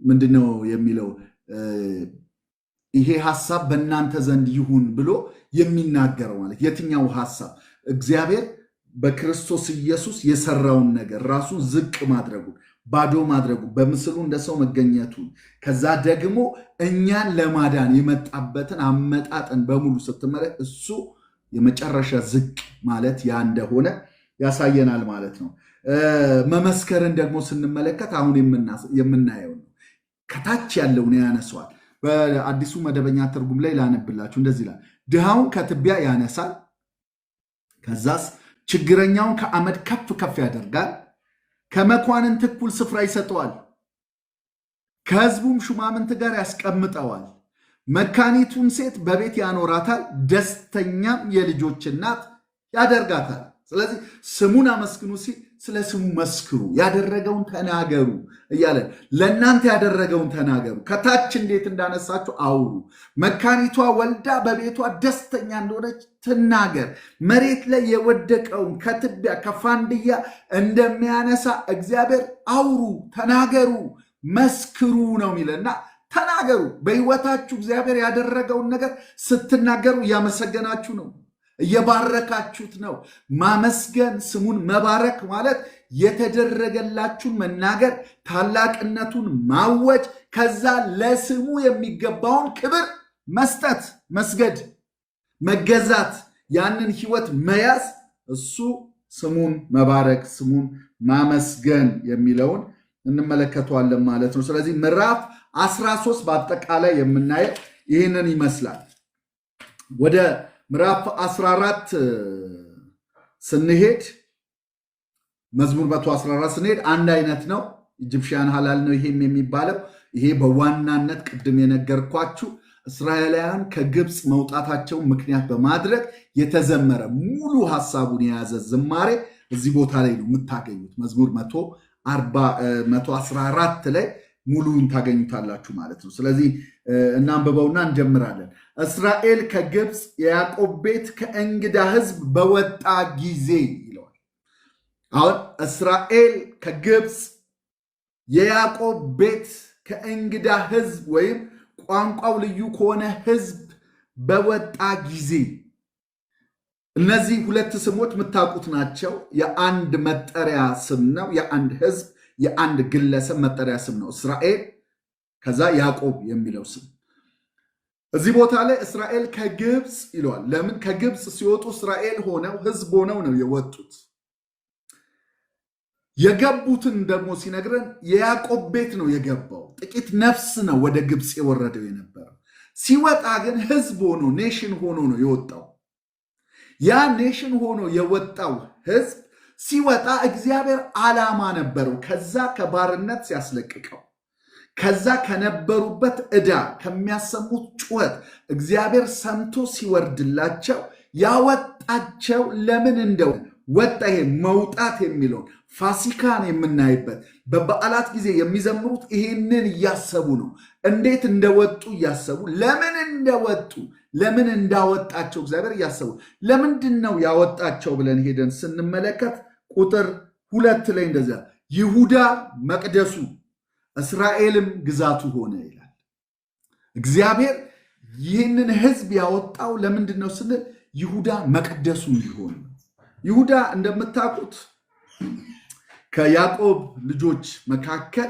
ምንድነው የሚለው ይሄ ሐሳብ በእናንተ ዘንድ ይሁን ብሎ የሚናገረው ማለት የትኛው ሐሳብ? እግዚአብሔር በክርስቶስ ኢየሱስ የሰራውን ነገር ራሱን ዝቅ ማድረጉን ባዶ ማድረጉ በምስሉ እንደ ሰው መገኘቱን ከዛ ደግሞ እኛን ለማዳን የመጣበትን አመጣጥን በሙሉ ስትመለከት እሱ የመጨረሻ ዝቅ ማለት ያ እንደሆነ ያሳየናል ማለት ነው። መመስከርን ደግሞ ስንመለከት አሁን የምናየው ነው። ከታች ያለውን ያነሳዋል። በአዲሱ መደበኛ ትርጉም ላይ ላነብላችሁ እንደዚህ ይላል፣ ድሃውን ከትቢያ ያነሳል፣ ከዛስ ችግረኛውን ከአመድ ከፍ ከፍ ያደርጋል፣ ከመኳንንት እኩል ስፍራ ይሰጠዋል፣ ከሕዝቡም ሹማምንት ጋር ያስቀምጠዋል። መካኒቱን ሴት በቤት ያኖራታል፣ ደስተኛም የልጆች እናት ያደርጋታል። ስለዚህ ስሙን አመስግኑ ሲል ስለ ስሙ መስክሩ፣ ያደረገውን ተናገሩ እያለ ለእናንተ ያደረገውን ተናገሩ። ከታች እንዴት እንዳነሳችሁ አውሩ። መካኒቷ ወልዳ በቤቷ ደስተኛ እንደሆነች ትናገር። መሬት ላይ የወደቀውን ከትቢያ ከፋንድያ እንደሚያነሳ እግዚአብሔር አውሩ፣ ተናገሩ፣ መስክሩ ነው የሚለና ተናገሩ። በሕይወታችሁ እግዚአብሔር ያደረገውን ነገር ስትናገሩ እያመሰገናችሁ ነው፣ እየባረካችሁት ነው። ማመስገን ስሙን መባረክ ማለት የተደረገላችሁን መናገር፣ ታላቅነቱን ማወጅ፣ ከዛ ለስሙ የሚገባውን ክብር መስጠት፣ መስገድ፣ መገዛት፣ ያንን ህይወት መያዝ፣ እሱ ስሙን መባረክ፣ ስሙን ማመስገን የሚለውን እንመለከተዋለን ማለት ነው። ስለዚህ ምዕራፍ 13 በአጠቃላይ የምናየው ይህንን ይመስላል። ወደ ምዕራፍ 14 ስንሄድ መዝሙር 114 ስንሄድ አንድ አይነት ነው። ኢጂፕሽያን ሐላል ነው ይሄም የሚባለው። ይሄ በዋናነት ቅድም የነገርኳችሁ እስራኤላውያን ከግብፅ መውጣታቸው ምክንያት በማድረግ የተዘመረ ሙሉ ሐሳቡን የያዘ ዝማሬ እዚህ ቦታ ላይ ነው የምታገኙት። መዝሙር 114 ላይ ሙሉውን ታገኙታላችሁ ማለት ነው። ስለዚህ እናንብበውና እንጀምራለን። እስራኤል ከግብፅ የያዕቆብ ቤት ከእንግዳ ሕዝብ በወጣ ጊዜ ይለዋል። አሁን እስራኤል ከግብፅ የያዕቆብ ቤት ከእንግዳ ሕዝብ ወይም ቋንቋው ልዩ ከሆነ ሕዝብ በወጣ ጊዜ፣ እነዚህ ሁለት ስሞች የምታውቁት ናቸው። የአንድ መጠሪያ ስም ነው። የአንድ ሕዝብ የአንድ ግለሰብ መጠሪያ ስም ነው እስራኤል፣ ከዛ ያዕቆብ የሚለው ስም። እዚህ ቦታ ላይ እስራኤል ከግብፅ ይለዋል። ለምን? ከግብፅ ሲወጡ እስራኤል ሆነው ሕዝብ ሆነው ነው የወጡት። የገቡትን ደግሞ ሲነግረን የያዕቆብ ቤት ነው የገባው። ጥቂት ነፍስ ነው ወደ ግብፅ የወረደው የነበረው። ሲወጣ ግን ሕዝብ ሆኖ ኔሽን ሆኖ ነው የወጣው። ያ ኔሽን ሆኖ የወጣው ሕዝብ ሲወጣ እግዚአብሔር ዓላማ ነበረው። ከዛ ከባርነት ሲያስለቅቀው፣ ከዛ ከነበሩበት ዕዳ ከሚያሰሙት ጩኸት እግዚአብሔር ሰምቶ ሲወርድላቸው ያወጣቸው ለምን እንደሆነ ወጣ። ይሄ መውጣት የሚለውን ፋሲካን የምናይበት በበዓላት ጊዜ የሚዘምሩት ይሄንን እያሰቡ ነው። እንዴት እንደወጡ እያሰቡ፣ ለምን እንደወጡ፣ ለምን እንዳወጣቸው እግዚአብሔር እያሰቡ። ለምንድን ነው ያወጣቸው ብለን ሄደን ስንመለከት ቁጥር 2 ላይ እንደዚያ ይሁዳ መቅደሱ እስራኤልም ግዛቱ ሆነ ይላል። እግዚአብሔር ይህንን ሕዝብ ያወጣው ለምንድን ነው ስንል ይሁዳ መቅደሱ እንዲሆን ነው። ይሁዳ እንደምታውቁት ከያዕቆብ ልጆች መካከል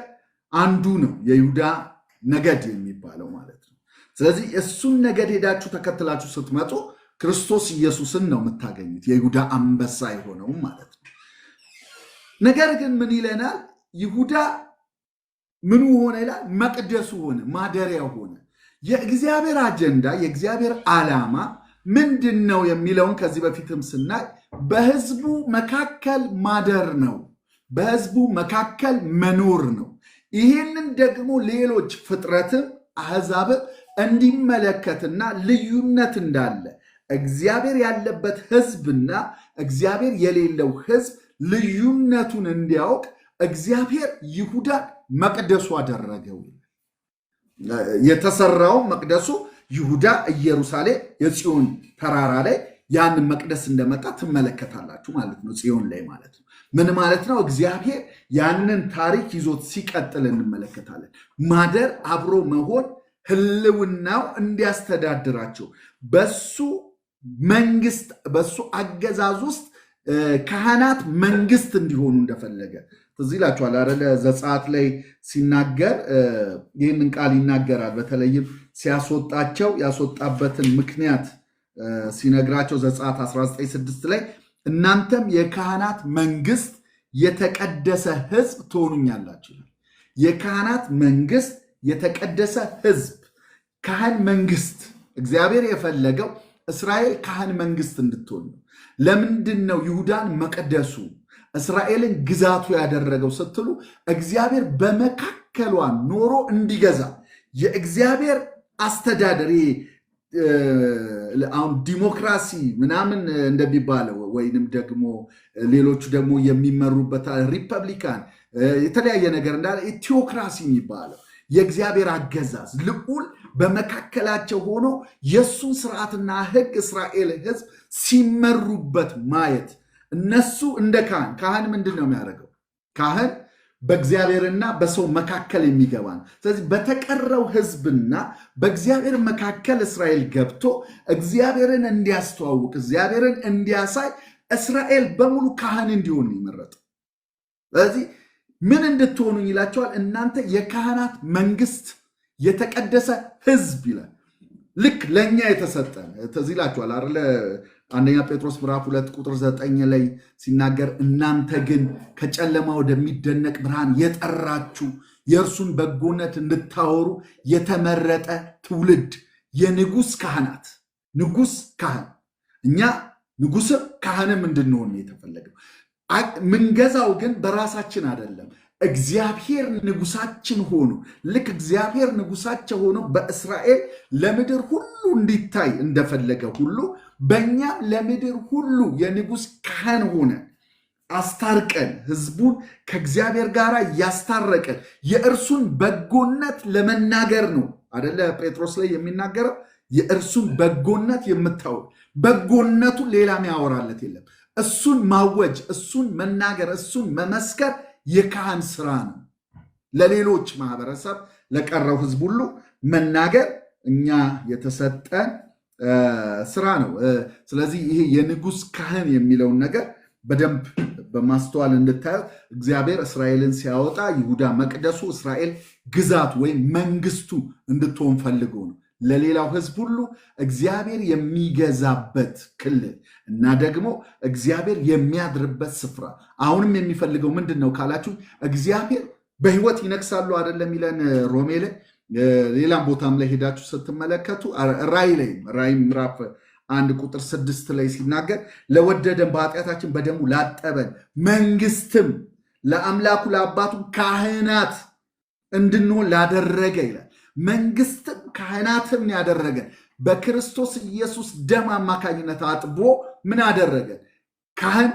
አንዱ ነው፣ የይሁዳ ነገድ የሚባለው ማለት ነው። ስለዚህ እሱን ነገድ ሄዳችሁ ተከትላችሁ ስትመጡ ክርስቶስ ኢየሱስን ነው የምታገኙት፣ የይሁዳ አንበሳ የሆነውም ማለት ነው። ነገር ግን ምን ይለናል? ይሁዳ ምኑ ሆነ ይላል? መቅደሱ ሆነ፣ ማደሪያው ሆነ። የእግዚአብሔር አጀንዳ የእግዚአብሔር ዓላማ ምንድን ነው የሚለውን ከዚህ በፊትም ስናይ በሕዝቡ መካከል ማደር ነው፣ በሕዝቡ መካከል መኖር ነው። ይህንን ደግሞ ሌሎች ፍጥረትም አሕዛብም እንዲመለከትና ልዩነት እንዳለ እግዚአብሔር ያለበት ሕዝብና እግዚአብሔር የሌለው ሕዝብ ልዩነቱን እንዲያውቅ እግዚአብሔር ይሁዳን መቅደሱ አደረገው። የተሰራው መቅደሱ ይሁዳ ኢየሩሳሌም የጽዮን ተራራ ላይ ያንን መቅደስ እንደመጣ ትመለከታላችሁ ማለት ነው። ጽዮን ላይ ማለት ነው። ምን ማለት ነው? እግዚአብሔር ያንን ታሪክ ይዞት ሲቀጥል እንመለከታለን። ማደር፣ አብሮ መሆን፣ ህልውናው እንዲያስተዳድራቸው በሱ መንግስት፣ በሱ አገዛዝ ውስጥ ካህናት መንግስት እንዲሆኑ እንደፈለገ ትዝ ይላችኋል አይደለ? ዘጸአት ላይ ሲናገር ይህንን ቃል ይናገራል። በተለይም ሲያስወጣቸው ያስወጣበትን ምክንያት ሲነግራቸው ዘጸአት 19:6 ላይ እናንተም የካህናት መንግስት የተቀደሰ ህዝብ ትሆኑኛላችሁ። የካህናት መንግስት የተቀደሰ ህዝብ፣ ካህን መንግስት። እግዚአብሔር የፈለገው እስራኤል ካህን መንግስት እንድትሆን ነው። ለምንድን ነው ይሁዳን መቅደሱ እስራኤልን ግዛቱ ያደረገው ስትሉ እግዚአብሔር በመካከሏ ኖሮ እንዲገዛ የእግዚአብሔር አስተዳደር አሁን ዲሞክራሲ ምናምን እንደሚባለው ወይንም ደግሞ ሌሎቹ ደግሞ የሚመሩበት ሪፐብሊካን የተለያየ ነገር እንዳለ ቴዎክራሲ የሚባለው የእግዚአብሔር አገዛዝ ልዑል በመካከላቸው ሆኖ የእሱን ስርዓትና ህግ እስራኤል ህዝብ ሲመሩበት ማየት። እነሱ እንደ ካህን ምንድን ነው የሚያደርገው? ካህን በእግዚአብሔርና በሰው መካከል የሚገባ ነው። ስለዚህ በተቀረው ህዝብና በእግዚአብሔር መካከል እስራኤል ገብቶ እግዚአብሔርን እንዲያስተዋውቅ፣ እግዚአብሔርን እንዲያሳይ እስራኤል በሙሉ ካህን እንዲሆን ይመረጥ። ስለዚህ ምን እንድትሆኑ ይላቸዋል? እናንተ የካህናት መንግስት፣ የተቀደሰ ህዝብ ይላል። ልክ ለእኛ የተሰጠ ትዝ ይላችኋል አይደለ? አንደኛ ጴጥሮስ ምዕራፍ 2 ቁጥር 9 ላይ ሲናገር እናንተ ግን ከጨለማ ወደሚደነቅ ብርሃን የጠራችሁ የእርሱን በጎነት እንድታወሩ የተመረጠ ትውልድ፣ የንጉሥ ካህናት። ንጉሥ ካህን፣ እኛ ንጉሥም ካህንም እንድንሆን የተፈለገው። ምንገዛው ግን በራሳችን አይደለም። እግዚአብሔር ንጉሳችን ሆኖ ልክ እግዚአብሔር ንጉሳቸው ሆኖ በእስራኤል ለምድር ሁሉ እንዲታይ እንደፈለገ ሁሉ በእኛም ለምድር ሁሉ የንጉሥ ካህን ሆነን አስታርቀን ህዝቡን ከእግዚአብሔር ጋር ያስታረቀን የእርሱን በጎነት ለመናገር ነው አደለ? ጴጥሮስ ላይ የሚናገረው የእርሱን በጎነት የምታወቅ በጎነቱ ሌላም ያወራለት የለም። እሱን ማወጅ፣ እሱን መናገር፣ እሱን መመስከር የካህን ስራ ነው። ለሌሎች ማህበረሰብ ለቀረው ህዝብ ሁሉ መናገር እኛ የተሰጠን ስራ ነው። ስለዚህ ይሄ የንጉሥ ካህን የሚለውን ነገር በደንብ በማስተዋል እንድታዩ እግዚአብሔር እስራኤልን ሲያወጣ ይሁዳ መቅደሱ፣ እስራኤል ግዛቱ ወይም መንግስቱ እንድትሆን ፈልጎ ነው። ለሌላው ህዝብ ሁሉ እግዚአብሔር የሚገዛበት ክልል እና ደግሞ እግዚአብሔር የሚያድርበት ስፍራ። አሁንም የሚፈልገው ምንድን ነው ካላችሁ እግዚአብሔር በህይወት ይነግሳሉ አይደለም ይለን ሮሜ ላይ፣ ሌላም ቦታም ላይ ሄዳችሁ ስትመለከቱ ራእይ ምዕራፍ 1 ቁጥር 6 ላይ ሲናገር ለወደደን በኃጢአታችን በደሙ ላጠበን መንግስትም ለአምላኩ ለአባቱ ካህናት እንድንሆን ላደረገ ይላል። መንግስትም ካህናትም ያደረገን በክርስቶስ ኢየሱስ ደም አማካኝነት አጥቦ ምን አደረገን? ካህን፣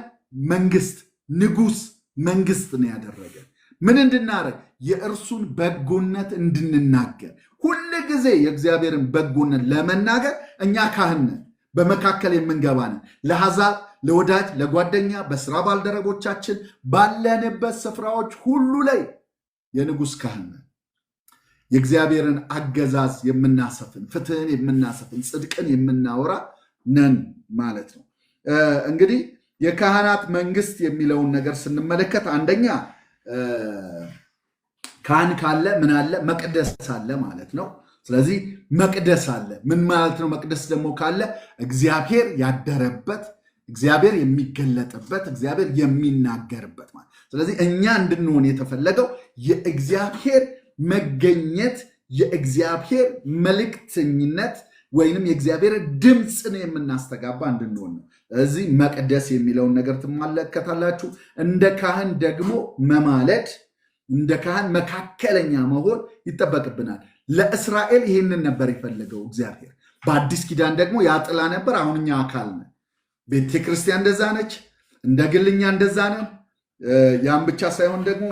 መንግስት፣ ንጉሥ መንግስት ነው ያደረገን። ምን እንድናደርግ? የእርሱን በጎነት እንድንናገር። ሁል ጊዜ የእግዚአብሔርን በጎነት ለመናገር እኛ ካህን ነን፣ በመካከል የምንገባ ነን። ለአሕዛብ፣ ለወዳጅ፣ ለጓደኛ፣ በስራ ባልደረቦቻችን ባለንበት ስፍራዎች ሁሉ ላይ የንጉሥ ካህን ነን። የእግዚአብሔርን አገዛዝ የምናሰፍን፣ ፍትህን የምናሰፍን፣ ጽድቅን የምናወራ ነን ማለት ነው። እንግዲህ የካህናት መንግስት የሚለውን ነገር ስንመለከት አንደኛ ካህን ካለ ምን አለ? መቅደስ አለ ማለት ነው። ስለዚህ መቅደስ አለ። ምን ማለት ነው? መቅደስ ደግሞ ካለ እግዚአብሔር ያደረበት፣ እግዚአብሔር የሚገለጥበት፣ እግዚአብሔር የሚናገርበት ማለት። ስለዚህ እኛ እንድንሆን የተፈለገው የእግዚአብሔር መገኘት፣ የእግዚአብሔር መልእክተኝነት ወይንም የእግዚአብሔር ድምፅን የምናስተጋባ እንድንሆን ነው። እዚህ መቅደስ የሚለውን ነገር ትመለከታላችሁ። እንደ ካህን ደግሞ መማለድ፣ እንደ ካህን መካከለኛ መሆን ይጠበቅብናል። ለእስራኤል ይህንን ነበር የፈለገው እግዚአብሔር። በአዲስ ኪዳን ደግሞ ያጥላ ነበር። አሁን እኛ አካል ነን። ቤተክርስቲያን እንደዛ ነች፣ እንደ ግልኛ እንደዛ ነን። ያን ብቻ ሳይሆን ደግሞ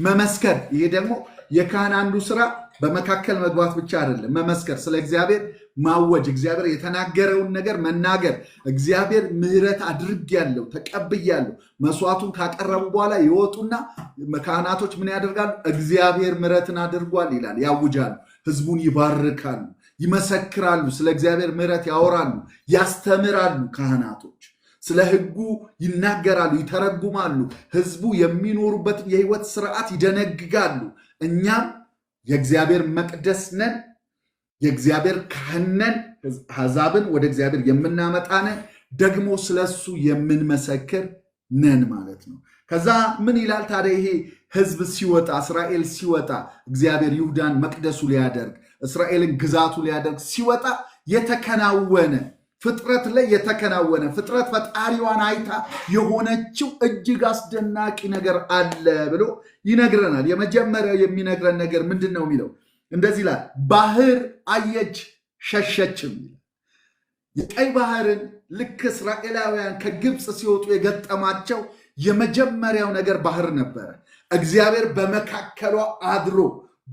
መመስከር። ይሄ ደግሞ የካህን አንዱ ስራ በመካከል መግባት ብቻ አይደለም፣ መመስከር፣ ስለ እግዚአብሔር ማወጅ፣ እግዚአብሔር የተናገረውን ነገር መናገር። እግዚአብሔር ምሕረት አድርጌያለሁ፣ ተቀብያለሁ። መስዋዕቱን ካቀረቡ በኋላ ይወጡና ካህናቶች ምን ያደርጋሉ? እግዚአብሔር ምሕረትን አድርጓል ይላል፣ ያውጃሉ፣ ህዝቡን ይባርካሉ፣ ይመሰክራሉ፣ ስለ እግዚአብሔር ምሕረት ያወራሉ፣ ያስተምራሉ። ካህናቶች ስለ ህጉ ይናገራሉ፣ ይተረጉማሉ፣ ህዝቡ የሚኖሩበትን የህይወት ስርዓት ይደነግጋሉ። እኛም የእግዚአብሔር መቅደስ ነን፣ የእግዚአብሔር ካህን ነን፣ አሕዛብን ወደ እግዚአብሔር የምናመጣ ነን፣ ደግሞ ስለሱ የምንመሰክር ነን ማለት ነው። ከዛ ምን ይላል ታዲያ? ይሄ ህዝብ ሲወጣ፣ እስራኤል ሲወጣ፣ እግዚአብሔር ይሁዳን መቅደሱ ሊያደርግ፣ እስራኤልን ግዛቱ ሊያደርግ ሲወጣ የተከናወነ ፍጥረት ላይ የተከናወነ ፍጥረት ፈጣሪዋን አይታ የሆነችው እጅግ አስደናቂ ነገር አለ ብሎ ይነግረናል። የመጀመሪያው የሚነግረን ነገር ምንድን ነው የሚለው? እንደዚህ ይላል፣ ባህር አየች ሸሸችም። የቀይ ባህርን ልክ እስራኤላውያን ከግብፅ ሲወጡ የገጠማቸው የመጀመሪያው ነገር ባህር ነበረ። እግዚአብሔር በመካከሏ አድሮ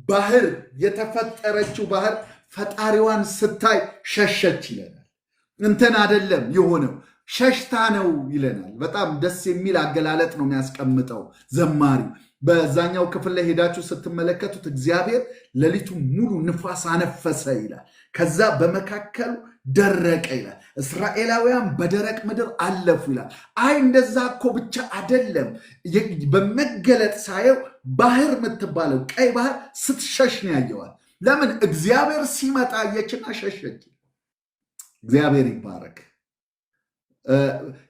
ባህር የተፈጠረችው ባህር ፈጣሪዋን ስታይ ሸሸች ይለናል። እንትን አይደለም የሆነው፣ ሸሽታ ነው ይለናል። በጣም ደስ የሚል አገላለጥ ነው የሚያስቀምጠው ዘማሪ። በዛኛው ክፍል ላይ ሄዳችሁ ስትመለከቱት እግዚአብሔር ሌሊቱ ሙሉ ንፋስ አነፈሰ ይላል። ከዛ በመካከሉ ደረቀ ይላል። እስራኤላውያን በደረቅ ምድር አለፉ ይላል። አይ እንደዛ እኮ ብቻ አይደለም። በመገለጥ ሳየው ባህር የምትባለው ቀይ ባህር ስትሸሽ ነው ያየዋል። ለምን? እግዚአብሔር ሲመጣ አየችና ሸሸች። እግዚአብሔር ይባረክ።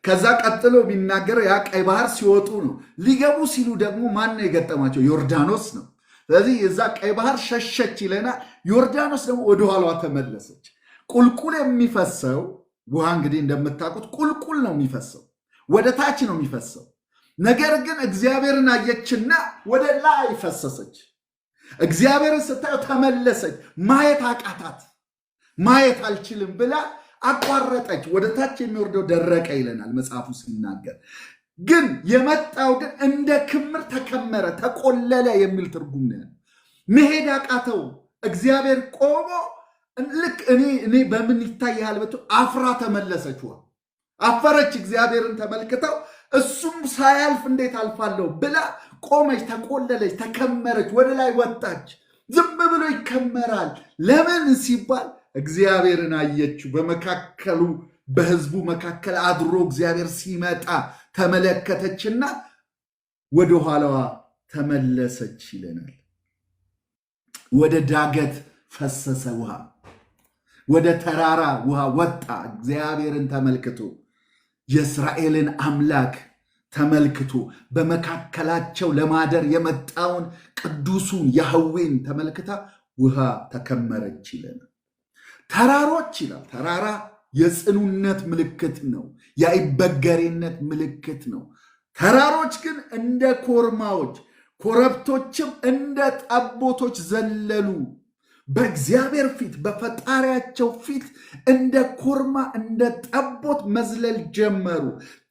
ከዛ ቀጥሎ የሚናገረው ያ ቀይ ባህር ሲወጡ ነው። ሊገቡ ሲሉ ደግሞ ማን ነው የገጠማቸው? ዮርዳኖስ ነው። ስለዚህ የዛ ቀይ ባህር ሸሸች ይለናል። ዮርዳኖስ ደግሞ ወደኋሏ ተመለሰች። ቁልቁል የሚፈሰው ውሃ እንግዲህ እንደምታውቁት ቁልቁል ነው የሚፈሰው፣ ወደ ታች ነው የሚፈሰው። ነገር ግን እግዚአብሔርን አየችና ወደ ላይ ፈሰሰች። እግዚአብሔርን ስታየው ተመለሰች። ማየት አቃታት። ማየት አልችልም ብላ አቋረጠች። ወደ ታች የሚወርደው ደረቀ ይለናል መጽሐፉ ሲናገር። ግን የመጣው ግን እንደ ክምር ተከመረ፣ ተቆለለ የሚል ትርጉም ነው። መሄድ አቃተው። እግዚአብሔር ቆሞ ልክ እኔ በምን ይታያል ብትሉ አፍራ ተመለሰች። አፈረች። እግዚአብሔርን ተመልክተው እሱም ሳያልፍ እንዴት አልፋለሁ ብላ ቆመች፣ ተቆለለች፣ ተከመረች፣ ወደ ላይ ወጣች። ዝም ብሎ ይከመራል። ለምን ሲባል እግዚአብሔርን አየችው። በመካከሉ በሕዝቡ መካከል አድሮ እግዚአብሔር ሲመጣ ተመለከተችና ወደ ኋላዋ ተመለሰች ይለናል። ወደ ዳገት ፈሰሰ ውሃ፣ ወደ ተራራ ውሃ ወጣ። እግዚአብሔርን ተመልክቶ የእስራኤልን አምላክ ተመልክቶ በመካከላቸው ለማደር የመጣውን ቅዱሱን ያህዌን ተመልክታ ውሃ ተከመረች ይለናል። ተራሮች ይላል። ተራራ የጽኑነት ምልክት ነው። የአይበገሬነት ምልክት ነው። ተራሮች ግን እንደ ኮርማዎች፣ ኮረብቶችም እንደ ጠቦቶች ዘለሉ። በእግዚአብሔር ፊት በፈጣሪያቸው ፊት እንደ ኮርማ እንደ ጠቦት መዝለል ጀመሩ።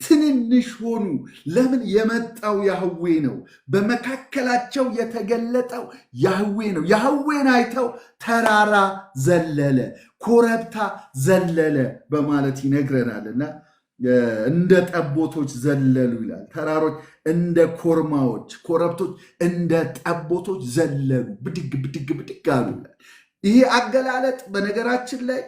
ትንንሽ ሆኑ። ለምን? የመጣው ያህዌ ነው። በመካከላቸው የተገለጠው ያህዌ ነው። ያህዌን አይተው ተራራ ዘለለ፣ ኮረብታ ዘለለ በማለት ይነግረናልና እንደ ጠቦቶች ዘለሉ ይላል። ተራሮች እንደ ኮርማዎች፣ ኮረብቶች እንደ ጠቦቶች ዘለሉ፣ ብድግ ብድግ ብድግ አሉ ይላል። ይሄ አገላለጥ በነገራችን ላይ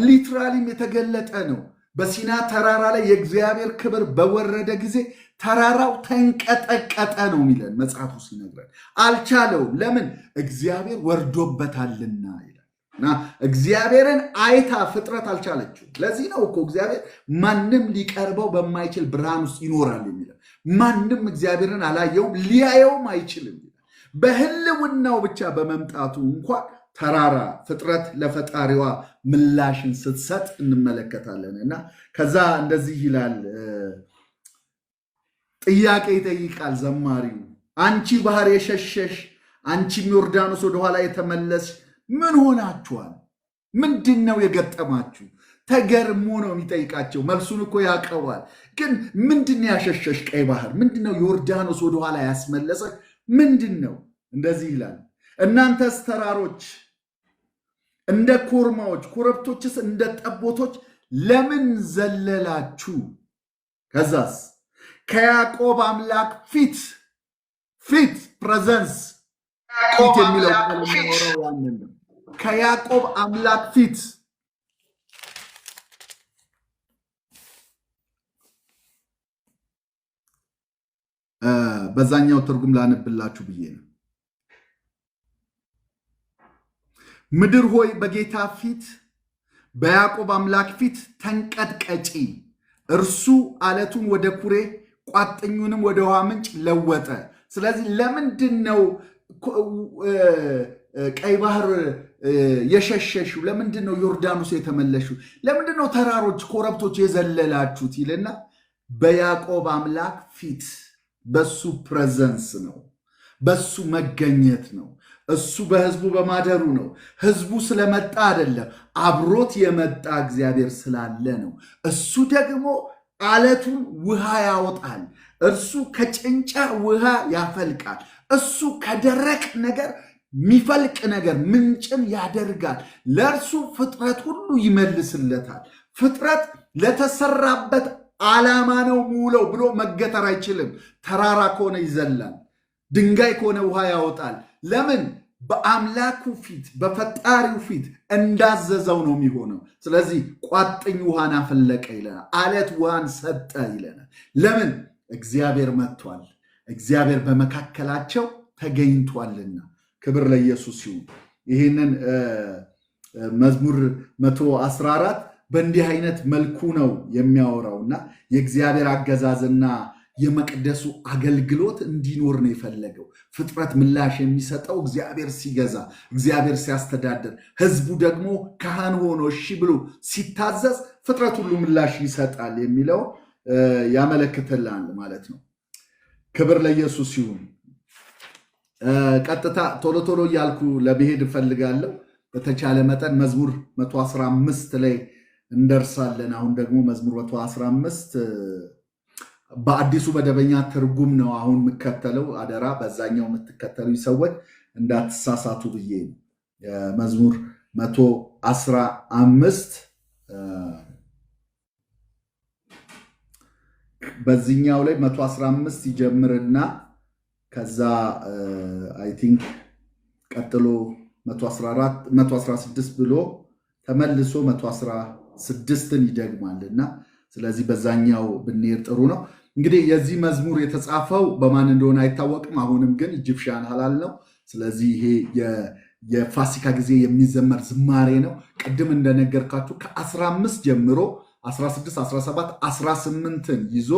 ሊትራሊም የተገለጠ ነው። በሲና ተራራ ላይ የእግዚአብሔር ክብር በወረደ ጊዜ ተራራው ተንቀጠቀጠ ነው የሚለን መጽሐፉ ሲነግረን። አልቻለውም። ለምን? እግዚአብሔር ወርዶበታልና ይላል። እና እግዚአብሔርን አይታ ፍጥረት አልቻለችው። ለዚህ ነው እኮ እግዚአብሔር ማንም ሊቀርበው በማይችል ብርሃን ውስጥ ይኖራል የሚለው። ማንም እግዚአብሔርን አላየውም፣ ሊያየውም አይችልም። በህልውናው ብቻ በመምጣቱ እንኳን ተራራ ፍጥረት ለፈጣሪዋ ምላሽን ስትሰጥ እንመለከታለን። እና ከዛ እንደዚህ ይላል፣ ጥያቄ ይጠይቃል ዘማሪው። አንቺ ባህር የሸሸሽ፣ አንቺም ዮርዳኖስ ወደኋላ የተመለስሽ ምን ሆናችኋል? ምንድን ነው የገጠማችሁ? ተገርሞ ነው የሚጠይቃቸው። መልሱን እኮ ያውቀዋል። ግን ምንድን ነው ያሸሸሽ? ቀይ ባህር ምንድን ነው? ዮርዳኖስ ወደኋላ ያስመለሰ ምንድን ነው? እንደዚህ ይላል፣ እናንተስ ተራሮች እንደ ኮርማዎች፣ ኮረብቶችስ እንደ ጠቦቶች ለምን ዘለላችሁ? ከዛስ ከያዕቆብ አምላክ ፊት ፕሬዘንስ ፊት የሚለው የሚኖረው ያንን ነው። ከያዕቆብ አምላክ ፊት በዛኛው ትርጉም ላነብላችሁ ብዬ ነው። ምድር ሆይ በጌታ ፊት በያዕቆብ አምላክ ፊት ተንቀጥቀጪ። እርሱ አለቱን ወደ ኩሬ ቋጥኙንም ወደ ውሃ ምንጭ ለወጠ። ስለዚህ ለምንድን ነው ቀይ ባህር የሸሸሽው? ለምንድን ነው ዮርዳኖስ የተመለሽው? ለምንድን ነው ተራሮች ኮረብቶች የዘለላችሁት? ይልና በያዕቆብ አምላክ ፊት በሱ ፕሬዘንስ ነው፣ በሱ መገኘት ነው። እሱ በህዝቡ በማደሩ ነው። ህዝቡ ስለመጣ አይደለም፣ አብሮት የመጣ እግዚአብሔር ስላለ ነው። እሱ ደግሞ አለቱን ውሃ ያወጣል። እርሱ ከጭንጫ ውሃ ያፈልቃል። እሱ ከደረቅ ነገር የሚፈልቅ ነገር ምንጭን ያደርጋል። ለእርሱ ፍጥረት ሁሉ ይመልስለታል። ፍጥረት ለተሰራበት ዓላማ ነው ሙለው ብሎ መገተር አይችልም። ተራራ ከሆነ ይዘላል፣ ድንጋይ ከሆነ ውሃ ያወጣል። ለምን? በአምላኩ ፊት በፈጣሪው ፊት እንዳዘዘው ነው የሚሆነው። ስለዚህ ቋጥኝ ውሃን አፈለቀ ይለናል። አለት ውሃን ሰጠ ይለናል። ለምን? እግዚአብሔር መጥቷል። እግዚአብሔር በመካከላቸው ተገኝቷልና። ክብር ለኢየሱስ ይሁን። ይህንን መዝሙር 114 በእንዲህ አይነት መልኩ ነው የሚያወራውና የእግዚአብሔር አገዛዝና የመቅደሱ አገልግሎት እንዲኖር ነው የፈለገው። ፍጥረት ምላሽ የሚሰጠው እግዚአብሔር ሲገዛ፣ እግዚአብሔር ሲያስተዳድር፣ ህዝቡ ደግሞ ካህን ሆኖ እሺ ብሎ ሲታዘዝ ፍጥረት ሁሉ ምላሽ ይሰጣል የሚለው ያመለክትልናል ማለት ነው። ክብር ለኢየሱስ ይሁን። ቀጥታ ቶሎ ቶሎ እያልኩ ለመሄድ እፈልጋለሁ። በተቻለ መጠን መዝሙር 115 ላይ እንደርሳለን። አሁን ደግሞ መዝሙር 115 በአዲሱ መደበኛ ትርጉም ነው አሁን የምከተለው። አደራ በዛኛው የምትከተሉ ሰዎች እንዳትሳሳቱ ብዬ ነው። መዝሙር 115 በዚህኛው ላይ 115 ይጀምርና ከዛ አይ ቲንክ ቀጥሎ 116 ብሎ ተመልሶ 116ን ይደግማልና ስለዚህ በዛኛው ብንሄድ ጥሩ ነው። እንግዲህ የዚህ መዝሙር የተጻፈው በማን እንደሆነ አይታወቅም። አሁንም ግን ኢጂፕሽያን ሐላል ነው። ስለዚህ ይሄ የፋሲካ ጊዜ የሚዘመር ዝማሬ ነው። ቅድም እንደነገርካችሁ ከ15 ጀምሮ 16፣ 17፣ 18ን ይዞ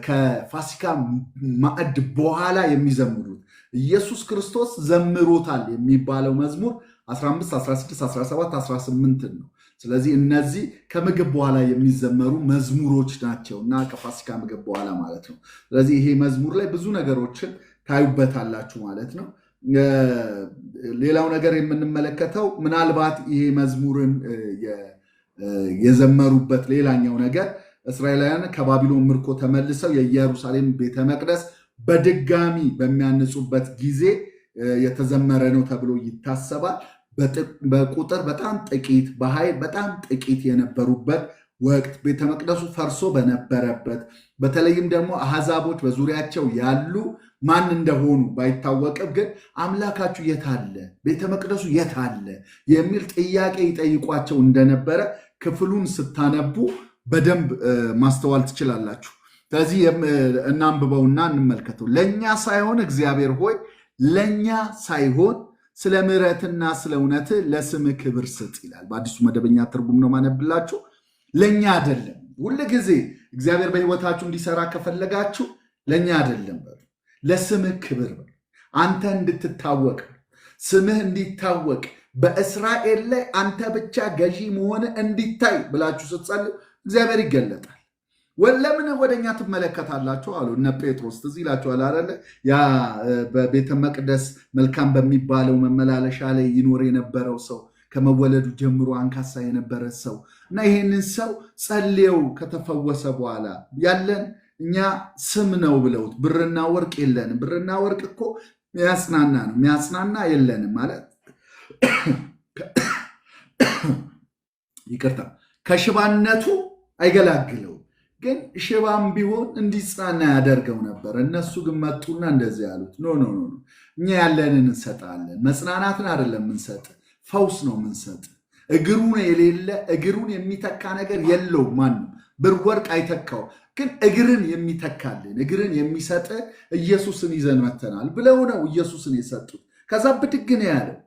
ከፋሲካ ማዕድ በኋላ የሚዘምሩት ኢየሱስ ክርስቶስ ዘምሮታል የሚባለው መዝሙር 15፣ 16፣ 17፣ 18 ነው። ስለዚህ እነዚህ ከምግብ በኋላ የሚዘመሩ መዝሙሮች ናቸው እና ከፋሲካ ምግብ በኋላ ማለት ነው። ስለዚህ ይሄ መዝሙር ላይ ብዙ ነገሮችን ታዩበታላችሁ ማለት ነው። ሌላው ነገር የምንመለከተው ምናልባት ይሄ መዝሙርን የዘመሩበት ሌላኛው ነገር እስራኤላውያን ከባቢሎን ምርኮ ተመልሰው የኢየሩሳሌም ቤተ መቅደስ በድጋሚ በሚያንጹበት ጊዜ የተዘመረ ነው ተብሎ ይታሰባል። በቁጥር በጣም ጥቂት፣ በኃይል በጣም ጥቂት የነበሩበት ወቅት፣ ቤተ መቅደሱ ፈርሶ በነበረበት፣ በተለይም ደግሞ አሕዛቦች በዙሪያቸው ያሉ ማን እንደሆኑ ባይታወቅም ግን አምላካችሁ የት አለ፣ ቤተ መቅደሱ የት አለ የሚል ጥያቄ ይጠይቋቸው እንደነበረ ክፍሉን ስታነቡ በደንብ ማስተዋል ትችላላችሁ። ስለዚህ እናንብበውና እንመልከተው። ለእኛ ሳይሆን እግዚአብሔር ሆይ ለእኛ ሳይሆን ስለ ምሕረትና ስለ እውነት ለስምህ ክብር ስጥ ይላል። በአዲሱ መደበኛ ትርጉም ነው ማነብላችሁ። ለእኛ አይደለም። ሁል ጊዜ እግዚአብሔር በሕይወታችሁ እንዲሰራ ከፈለጋችሁ ለእኛ አይደለም በሉ፣ ለስምህ ክብር በሉ። አንተ እንድትታወቅ፣ ስምህ እንዲታወቅ፣ በእስራኤል ላይ አንተ ብቻ ገዢ መሆን እንዲታይ ብላችሁ ስትጸልዩ እግዚአብሔር ይገለጣል። ለምን ወደኛ ትመለከታላችሁ አሉ እነ ጴጥሮስ። ትዝ ይላችኋል አይደለ? ያ በቤተ መቅደስ መልካም በሚባለው መመላለሻ ላይ ይኖር የነበረው ሰው፣ ከመወለዱ ጀምሮ አንካሳ የነበረ ሰው እና ይህንን ሰው ጸልየው ከተፈወሰ በኋላ ያለን እኛ ስም ነው ብለውት፣ ብርና ወርቅ የለንም። ብርና ወርቅ እኮ የሚያጽናና ነው፣ የሚያጽናና የለንም ማለት ይቅርታ፣ ከሽባነቱ አይገላግለው ግን ሽባም ቢሆን እንዲጽናና ያደርገው ነበር። እነሱ ግን መጡና እንደዚህ ያሉት፣ ኖ ኖ ኖ፣ እኛ ያለንን እንሰጣለን። መጽናናትን አይደለም ምንሰጥ፣ ፈውስ ነው ምንሰጥ። እግሩን የሌለ እግሩን የሚተካ ነገር የለው ማንም። ብር ወርቅ አይተካው፣ ግን እግርን የሚተካልን እግርን የሚሰጥ ኢየሱስን ይዘን መተናል ብለው ነው ኢየሱስን የሰጡት። ከዛ ብድግ ነው ያለው።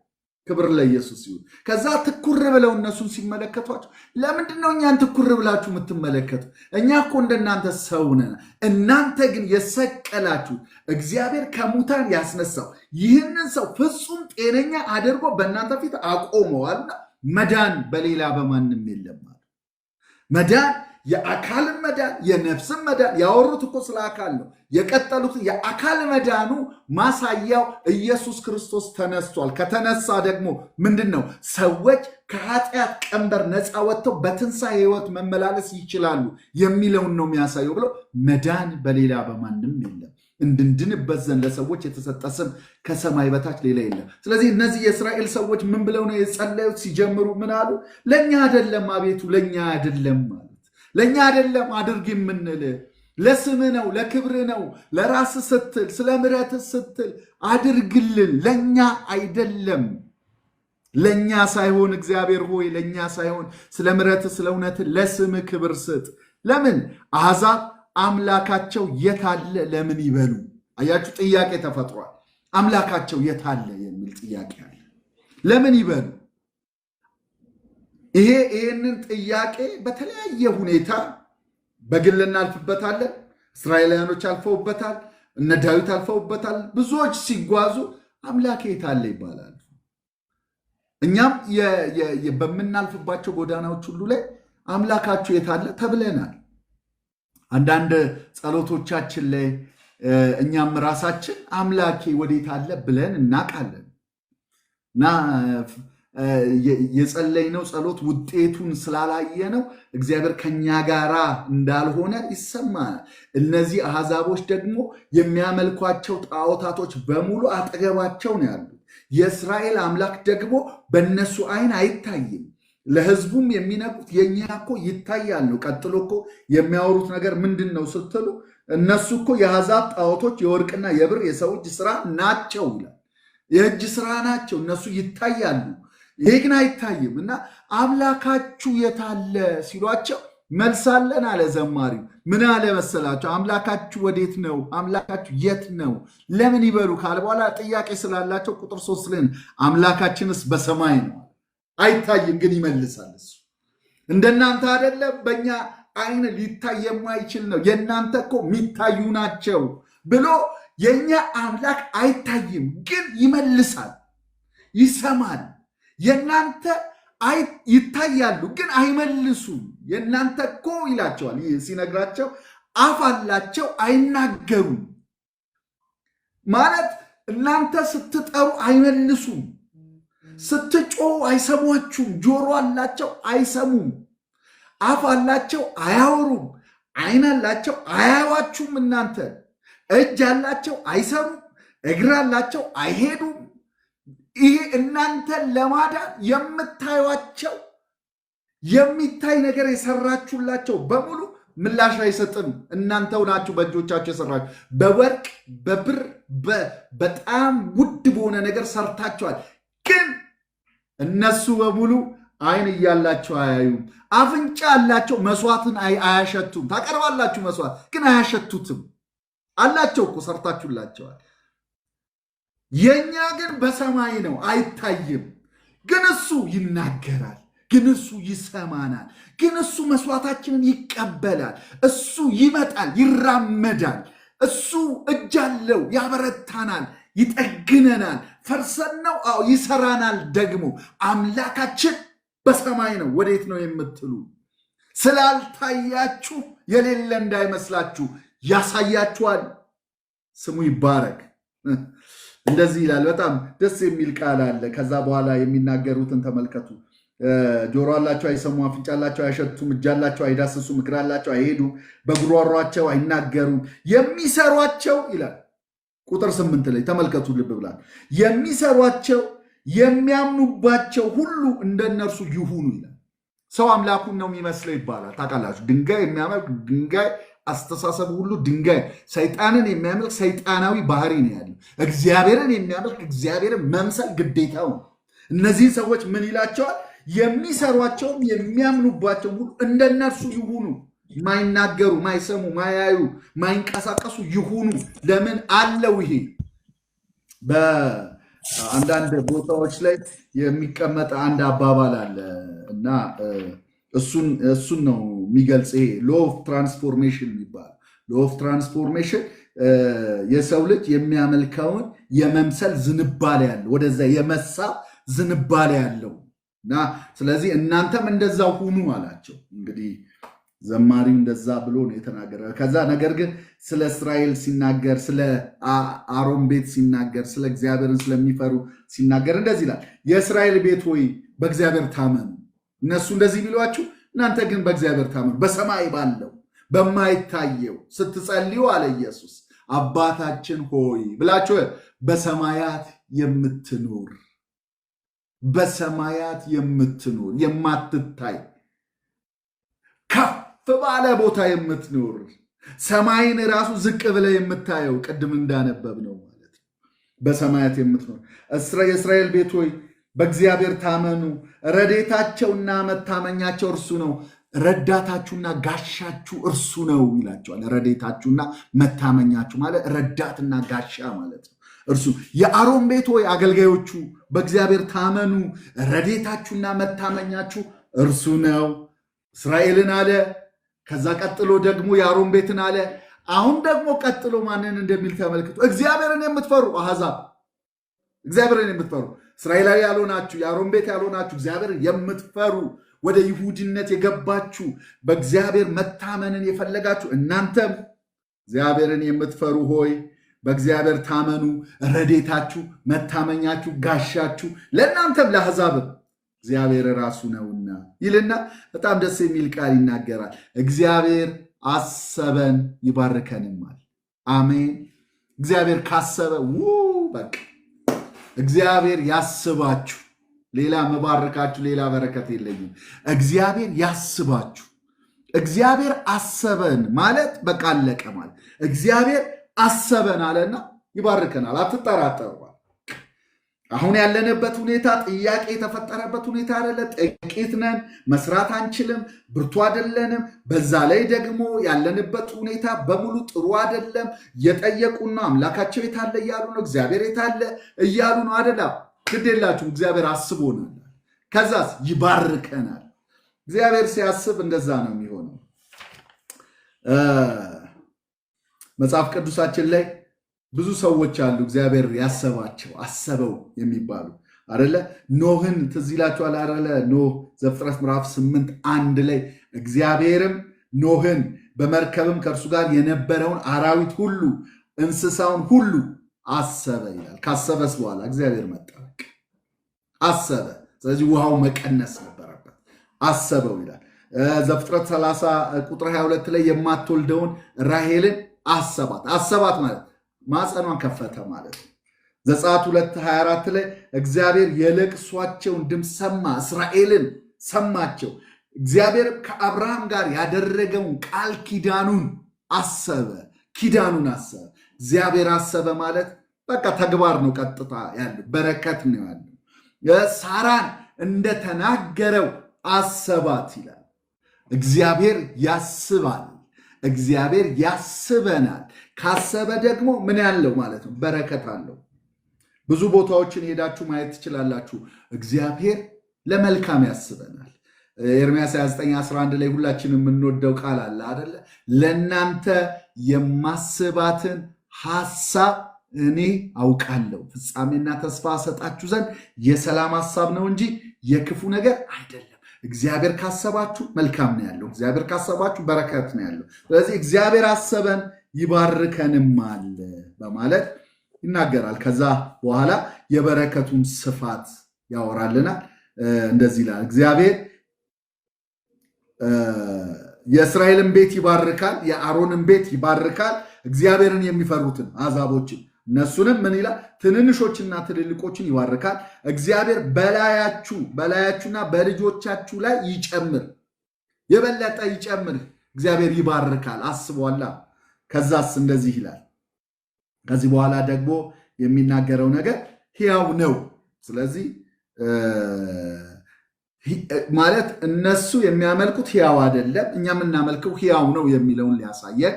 ክብር ለኢየሱስ ይሁን። ከዛ ትኩር ብለው እነሱን ሲመለከቷቸው ለምንድን ነው እኛን ትኩር ብላችሁ የምትመለከቱ? እኛ እኮ እንደናንተ ሰው ነን። እናንተ ግን የሰቀላችሁ እግዚአብሔር ከሙታን ያስነሳው ይህንን ሰው ፍጹም ጤነኛ አድርጎ በእናንተ ፊት አቆመዋልና መዳን በሌላ በማንም የለም። መዳን የአካልን መዳን የነፍስን መዳን ያወሩት እኮ ስለ አካል ነው። የቀጠሉት የአካል መዳኑ ማሳያው ኢየሱስ ክርስቶስ ተነስቷል። ከተነሳ ደግሞ ምንድን ነው? ሰዎች ከኃጢአት ቀንበር ነፃ ወጥተው በትንሣኤ ሕይወት መመላለስ ይችላሉ የሚለውን ነው የሚያሳየው ብለው መዳን በሌላ በማንም የለም፣ እንድንድንበት ዘንድ ለሰዎች የተሰጠ ስም ከሰማይ በታች ሌላ የለም። ስለዚህ እነዚህ የእስራኤል ሰዎች ምን ብለው ነው የጸለዩት? ሲጀምሩ ምን አሉ? ለእኛ አይደለም አቤቱ፣ ለእኛ አይደለም ማለት ለእኛ አይደለም አድርግ የምንል ለስም ነው፣ ለክብር ነው፣ ለራስ ስትል ስለ ምሕረት ስትል አድርግልን። ለኛ አይደለም፣ ለኛ ሳይሆን እግዚአብሔር ሆይ ለኛ ሳይሆን ስለ ምሕረት ስለ እውነት ለስም ክብር ስጥ። ለምን አሕዛብ አምላካቸው የታለ ለምን ይበሉ? አያችሁ፣ ጥያቄ ተፈጥሯል። አምላካቸው የታለ የሚል ጥያቄ አለ። ለምን ይበሉ? ይሄንን ጥያቄ በተለያየ ሁኔታ በግል እናልፍበታለን። እስራኤላውያኖች አልፈውበታል፣ እነ ዳዊት አልፈውበታል። ብዙዎች ሲጓዙ አምላኬ የታለ ይባላል። እኛም በምናልፍባቸው ጎዳናዎች ሁሉ ላይ አምላካችሁ የታለ ተብለናል። አንዳንድ ጸሎቶቻችን ላይ እኛም ራሳችን አምላኬ ወዴት አለ ብለን እናውቃለን እና የጸለይነው ጸሎት ውጤቱን ስላላየነው እግዚአብሔር ከኛ ጋራ እንዳልሆነ ይሰማናል። እነዚህ አሕዛቦች ደግሞ የሚያመልኳቸው ጣዖታቶች በሙሉ አጠገባቸው ነው ያሉት። የእስራኤል አምላክ ደግሞ በእነሱ ዓይን አይታይም። ለሕዝቡም የሚነግሩት የኛ እኮ ይታያል ነው። ቀጥሎ እኮ የሚያወሩት ነገር ምንድን ነው ስትሉ እነሱ እኮ የአሕዛብ ጣዖቶች የወርቅና የብር የሰው እጅ ስራ ናቸው ይላል። የእጅ ስራ ናቸው፣ እነሱ ይታያሉ፣ ይሄ ግን አይታይም። እና አምላካችሁ የታለ ሲሏቸው መልሳለን አለ ዘማሪው። ምን አለ መሰላቸው? አምላካችሁ ወዴት ነው? አምላካችሁ የት ነው? ለምን ይበሉ ካለ በኋላ ጥያቄ ስላላቸው ቁጥር 3 ላይ አምላካችንስ በሰማይ ነው፣ አይታይም ግን ይመልሳል። እሱ እንደናንተ አይደለም፣ በእኛ ዓይን ሊታይ የማይችል ነው፣ የእናንተ እኮ የሚታዩ ናቸው ብሎ የእኛ አምላክ አይታይም ግን ይመልሳል፣ ይሰማል። የእናንተ ይታያሉ ግን አይመልሱም። የእናንተ እኮ ይላቸዋል ሲነግራቸው፣ አፍ አላቸው አይናገሩም። ማለት እናንተ ስትጠሩ አይመልሱም፣ ስትጮሁ አይሰሟችሁም። ጆሮ አላቸው አይሰሙም፣ አፍ አላቸው አያወሩም፣ ዓይን አላቸው አያዩአችሁም። እናንተ እጅ አላቸው አይሰሩም፣ እግር አላቸው አይሄዱም። ይህ እናንተን ለማዳን የምታዩቸው የሚታይ ነገር የሰራችሁላቸው በሙሉ ምላሽ አይሰጥም። እናንተው ናችሁ በእጆቻችሁ የሰራችሁ። በወርቅ በብር በጣም ውድ በሆነ ነገር ሰርታችኋል። ግን እነሱ በሙሉ ዓይን እያላቸው አያዩም፣ አፍንጫ አላቸው መስዋዕትን አያሸቱም። ታቀርባላችሁ መስዋዕት ግን አያሸቱትም። አላቸው እኮ ሰርታችሁላቸዋል። የኛ ግን በሰማይ ነው፣ አይታይም። ግን እሱ ይናገራል፣ ግን እሱ ይሰማናል፣ ግን እሱ መስዋዕታችንን ይቀበላል። እሱ ይመጣል፣ ይራመዳል። እሱ እጅ አለው፣ ያበረታናል፣ ይጠግነናል። ፈርሰን ነው፣ አዎ ይሰራናል። ደግሞ አምላካችን በሰማይ ነው። ወዴት ነው የምትሉ ስላልታያችሁ የሌለ እንዳይመስላችሁ ያሳያችኋል። ስሙ ይባረክ። እንደዚህ ይላል። በጣም ደስ የሚል ቃል አለ። ከዛ በኋላ የሚናገሩትን ተመልከቱ። ጆሮ አላቸው አይሰሙ፣ አፍንጫ አላቸው አያሸቱም፣ እጅ አላቸው አይዳስሱም፣ እግር አላቸው አይሄዱም፣ በጉሮሯቸው አይናገሩም፣ የሚሰሯቸው ይላል። ቁጥር 8 ላይ ተመልከቱ፣ ልብ ብላል። የሚሰሯቸው የሚያምኑባቸው ሁሉ እንደነርሱ ይሁኑ ይላል። ሰው አምላኩን ነው የሚመስለው ይባላል። ታውቃላችሁ፣ ድንጋይ የሚያመልክ ድንጋይ አስተሳሰብ ሁሉ ድንጋይ፣ ሰይጣንን የሚያመልክ ሰይጣናዊ ባህሪ ነው ያለው። እግዚአብሔርን የሚያመልክ እግዚአብሔርን መምሰል ግዴታው ነው። እነዚህ ሰዎች ምን ይላቸዋል? የሚሰሯቸውም የሚያምኑባቸው ሁሉ እንደነርሱ ይሁኑ። ማይናገሩ፣ ማይሰሙ፣ ማያዩ፣ ማይንቀሳቀሱ ይሁኑ። ለምን አለው? ይሄ በአንዳንድ ቦታዎች ላይ የሚቀመጥ አንድ አባባል አለ እና እሱን ነው የሚገልጽ። ይሄ ሎ ኦፍ ትራንስፎርሜሽን የሚባል ሎ ኦፍ ትራንስፎርሜሽን የሰው ልጅ የሚያመልከውን የመምሰል ዝንባሌ ያለው ወደዛ የመሳብ ዝንባሌ ያለው እና ስለዚህ እናንተም እንደዛው ሁኑ አላቸው። እንግዲህ ዘማሪው እንደዛ ብሎ ነው የተናገረ። ከዛ ነገር ግን ስለ እስራኤል ሲናገር፣ ስለ አሮን ቤት ሲናገር፣ ስለ እግዚአብሔርን ስለሚፈሩ ሲናገር እንደዚህ ይላል፣ የእስራኤል ቤት ሆይ በእግዚአብሔር ታመኑ። እነሱ እንደዚህ ቢሏችሁ እናንተ ግን በእግዚአብሔር ታመኑ። በሰማይ ባለው በማይታየው ስትጸልዩ አለ ኢየሱስ አባታችን ሆይ ብላችሁ በሰማያት የምትኖር በሰማያት የምትኖር የማትታይ ከፍ ባለ ቦታ የምትኖር ሰማይን ራሱ ዝቅ ብለ የምታየው ቅድም እንዳነበብ ነው ማለት ነው። በሰማያት የምትኖር የእስራኤል ቤት ሆይ በእግዚአብሔር ታመኑ፣ ረዴታቸውና መታመኛቸው እርሱ ነው፣ ረዳታችሁና ጋሻችሁ እርሱ ነው ይላቸዋል። ረዴታችሁና መታመኛችሁ ማለት ረዳትና ጋሻ ማለት ነው። እርሱ የአሮን ቤት ሆይ አገልጋዮቹ በእግዚአብሔር ታመኑ፣ ረዴታችሁና መታመኛችሁ እርሱ ነው። እስራኤልን አለ። ከዛ ቀጥሎ ደግሞ የአሮን ቤትን አለ። አሁን ደግሞ ቀጥሎ ማንን እንደሚል ተመልክቶ እግዚአብሔርን የምትፈሩ አሕዛብ፣ እግዚአብሔርን የምትፈሩ እስራኤላዊ ያልሆናችሁ የአሮን ቤት ያልሆናችሁ እግዚአብሔርን የምትፈሩ ወደ ይሁድነት የገባችሁ በእግዚአብሔር መታመንን የፈለጋችሁ እናንተም እግዚአብሔርን የምትፈሩ ሆይ በእግዚአብሔር ታመኑ፣ ረዴታችሁ፣ መታመኛችሁ፣ ጋሻችሁ ለእናንተም ለአሕዛብም እግዚአብሔር ራሱ ነውና ይልና በጣም ደስ የሚል ቃል ይናገራል። እግዚአብሔር አሰበን ይባርከንማል። አሜን። እግዚአብሔር ካሰበ በቃ እግዚአብሔር ያስባችሁ። ሌላ መባረካችሁ ሌላ በረከት የለኝም። እግዚአብሔር ያስባችሁ። እግዚአብሔር አሰበን ማለት በቃ አለቀ ማለት። እግዚአብሔር አሰበን አለና ይባርከናል። አትጠራጠሩ። አሁን ያለንበት ሁኔታ ጥያቄ የተፈጠረበት ሁኔታ አይደለ። ጥቂት ነን፣ መስራት አንችልም፣ ብርቱ አይደለንም። በዛ ላይ ደግሞ ያለንበት ሁኔታ በሙሉ ጥሩ አይደለም። እየጠየቁን ነው። አምላካቸው የታለ እያሉ ነው። እግዚአብሔር የታለ እያሉ ነው። አደላ ግድ የላችሁም። እግዚአብሔር አስቦናል። ከዛስ ይባርከናል። እግዚአብሔር ሲያስብ እንደዛ ነው የሚሆነው። መጽሐፍ ቅዱሳችን ላይ ብዙ ሰዎች አሉ እግዚአብሔር ያሰባቸው አሰበው የሚባሉ አደለ። ኖህን ትዝ ይላችኋል አደለ? ኖህ ዘፍጥረት ምዕራፍ 8:1 ላይ እግዚአብሔርም ኖህን በመርከብም ከእርሱ ጋር የነበረውን አራዊት ሁሉ እንስሳውን ሁሉ አሰበ ይላል። ካሰበስ በኋላ እግዚአብሔር መጠበቅ አሰበ። ስለዚህ ውሃው መቀነስ ነበረበት። አሰበው ይላል። ዘፍጥረት 30 ቁጥር 22 ላይ የማትወልደውን ራሔልን አሰባት። አሰባት ማለት ማፀኗን ከፈተ ማለት ነው። ዘጸአት 2:24 ላይ እግዚአብሔር የለቅሷቸውን ድምፅ ሰማ፣ እስራኤልን ሰማቸው። እግዚአብሔር ከአብርሃም ጋር ያደረገውን ቃል ኪዳኑን አሰበ፣ ኪዳኑን አሰበ። እግዚአብሔር አሰበ ማለት በቃ ተግባር ነው፣ ቀጥታ ያለው በረከት ነው ያለው። ሳራን እንደተናገረው አሰባት ይላል። እግዚአብሔር ያስባል። እግዚአብሔር ያስበናል። ካሰበ ደግሞ ምን ያለው ማለት ነው? በረከት አለው። ብዙ ቦታዎችን ሄዳችሁ ማየት ትችላላችሁ። እግዚአብሔር ለመልካም ያስበናል። ኤርምያስ 29:11 ላይ ሁላችንም የምንወደው ቃል አለ አደለ? ለእናንተ የማስባትን ሐሳብ እኔ አውቃለሁ፣ ፍጻሜና ተስፋ ሰጣችሁ ዘንድ የሰላም ሐሳብ ነው እንጂ የክፉ ነገር አይደለም። እግዚአብሔር ካሰባችሁ መልካም ነው ያለው። እግዚአብሔር ካሰባችሁ በረከት ነው ያለው። ስለዚህ እግዚአብሔር አሰበን ይባርከንማል በማለት ይናገራል። ከዛ በኋላ የበረከቱን ስፋት ያወራልናል። እንደዚህ ይላል፣ እግዚአብሔር የእስራኤልን ቤት ይባርካል፣ የአሮንን ቤት ይባርካል፣ እግዚአብሔርን የሚፈሩትን አሕዛቦችን እነሱንም ምን ይላል? ትንንሾችና ትልልቆችን ይባርካል። እግዚአብሔር በላያችሁና በልጆቻችሁ ላይ ይጨምር፣ የበለጠ ይጨምር። እግዚአብሔር ይባርካል፣ አስቧላ። ከዛስ እንደዚህ ይላል። ከዚህ በኋላ ደግሞ የሚናገረው ነገር ሕያው ነው። ስለዚህ ማለት እነሱ የሚያመልኩት ሕያው አይደለም፣ እኛ የምናመልከው ሕያው ነው የሚለውን ሊያሳየን፣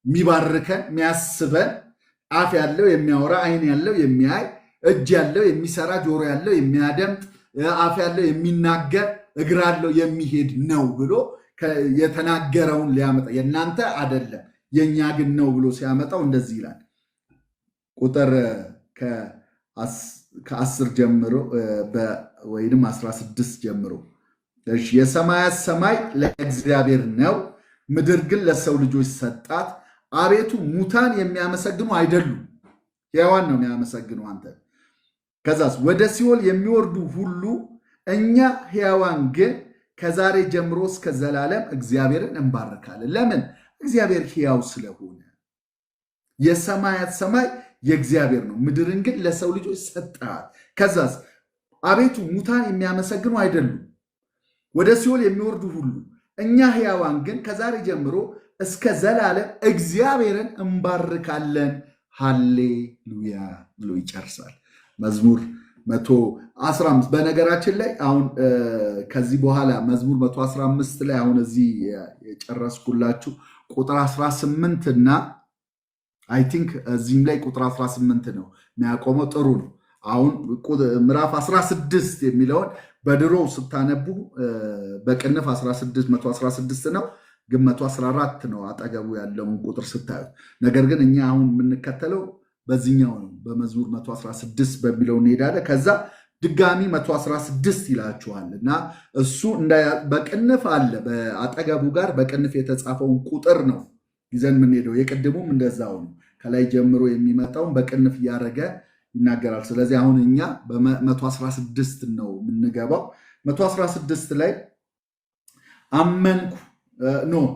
የሚባርከን፣ የሚያስበን፣ አፍ ያለው የሚያወራ፣ ዓይን ያለው የሚያይ፣ እጅ ያለው የሚሰራ፣ ጆሮ ያለው የሚያደምጥ፣ አፍ ያለው የሚናገር፣ እግር ያለው የሚሄድ ነው ብሎ የተናገረውን ሊያመጣ የእናንተ አይደለም የእኛ ግን ነው ብሎ ሲያመጣው እንደዚህ ይላል። ቁጥር ከ10 ጀምሮ ወይም 16 ጀምሮ የሰማያት ሰማይ ለእግዚአብሔር ነው፣ ምድር ግን ለሰው ልጆች ሰጣት። አቤቱ ሙታን የሚያመሰግኑ አይደሉም፣ ሕያዋን ነው የሚያመሰግኑ አንተ። ከዛስ ወደ ሲኦል የሚወርዱ ሁሉ እኛ ሕያዋን ግን ከዛሬ ጀምሮ እስከ ዘላለም እግዚአብሔርን እንባርካለን። ለምን? እግዚአብሔር ሕያው ስለሆነ። የሰማያት ሰማይ የእግዚአብሔር ነው፣ ምድርን ግን ለሰው ልጆች ሰጣት። ከዛስ አቤቱ ሙታን የሚያመሰግኑ አይደሉም፣ ወደ ሲኦል የሚወርዱ ሁሉ እኛ ሕያዋን ግን ከዛሬ ጀምሮ እስከ ዘላለም እግዚአብሔርን እንባርካለን ሃሌሉያ ብሎ ይጨርሳል መዝሙር 115። በነገራችን ላይ አሁን ከዚህ በኋላ መዝሙር 115 ላይ አሁን እዚህ የጨረስኩላችሁ ቁጥር 18 እና አይ ቲንክ እዚህም ላይ ቁጥር 18 ነው የሚያቆመው። ጥሩ ነው። አሁን ምዕራፍ 16 የሚለውን በድሮ ስታነቡ በቅንፍ 116 ነው፣ ግን 114 ነው አጠገቡ ያለውን ቁጥር ስታዩት። ነገር ግን እኛ አሁን የምንከተለው በዚህኛው ነው፣ በመዝሙር 116 በሚለው እንሄዳለን። ከዛ ድጋሚ 116 ይላችኋል እና እሱ በቅንፍ አለ በአጠገቡ ጋር በቅንፍ የተጻፈውን ቁጥር ነው ይዘን የምንሄደው። የቅድሙም እንደዛው ነው፣ ከላይ ጀምሮ የሚመጣውን በቅንፍ እያደረገ ይናገራል። ስለዚህ አሁን እኛ በ116 ነው የምንገባው። 116 ላይ አመንኩ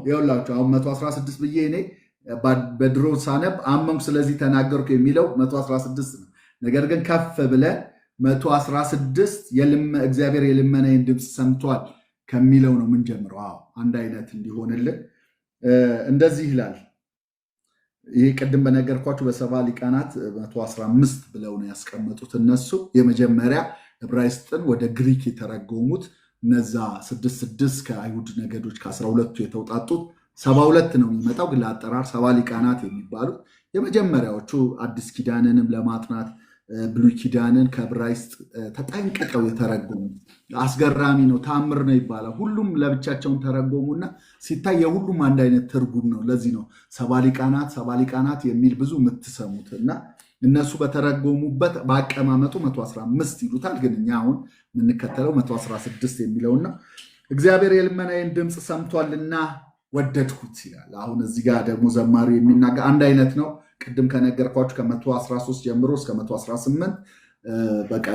ይኸውላችሁ አሁን 116 ብዬ እኔ በድሮ ሳነብ አመንኩ ስለዚህ ተናገርኩ የሚለው 116 ነው። ነገር ግን ከፍ ብለን 116 እግዚአብሔር የልመናዬን ድምፅ ሰምቷል ከሚለው ነው የምንጀምረው። አንድ አይነት እንዲሆንልን እንደዚህ ይላል። ይህ ቅድም በነገርኳችሁ በሰባ ሊቃናት 115 ብለው ነው ያስቀመጡት እነሱ። የመጀመሪያ ዕብራይስጥን ወደ ግሪክ የተረጎሙት እነዛ 66 ከአይሁድ ነገዶች ከ12ቱ የተውጣጡት 72 ነው የሚመጣው፣ ግን ለአጠራር ሰባ ሊቃናት የሚባሉት የመጀመሪያዎቹ አዲስ ኪዳንንም ለማጥናት ብሉይ ኪዳንን ከዕብራይስጥ ተጠንቅቀው የተረጎሙ። አስገራሚ ነው፣ ታምር ነው ይባላል። ሁሉም ለብቻቸውን ተረጎሙና ሲታይ የሁሉም አንድ አይነት ትርጉም ነው። ለዚህ ነው ሰባ ሊቃናት የሚል ብዙ የምትሰሙት እና እነሱ በተረጎሙበት በአቀማመጡ 115 ይሉታል። ግን እኛ አሁን የምንከተለው 116 የሚለውን ነው። እግዚአብሔር የልመናዬን ድምፅ ሰምቷልና ወደድኩት ይላል። አሁን እዚህ ጋር ደግሞ ዘማሪው የሚናገር አንድ አይነት ነው። ቅድም ከነገርኳችሁ ከ113 ጀምሮ እስከ 118 በቃ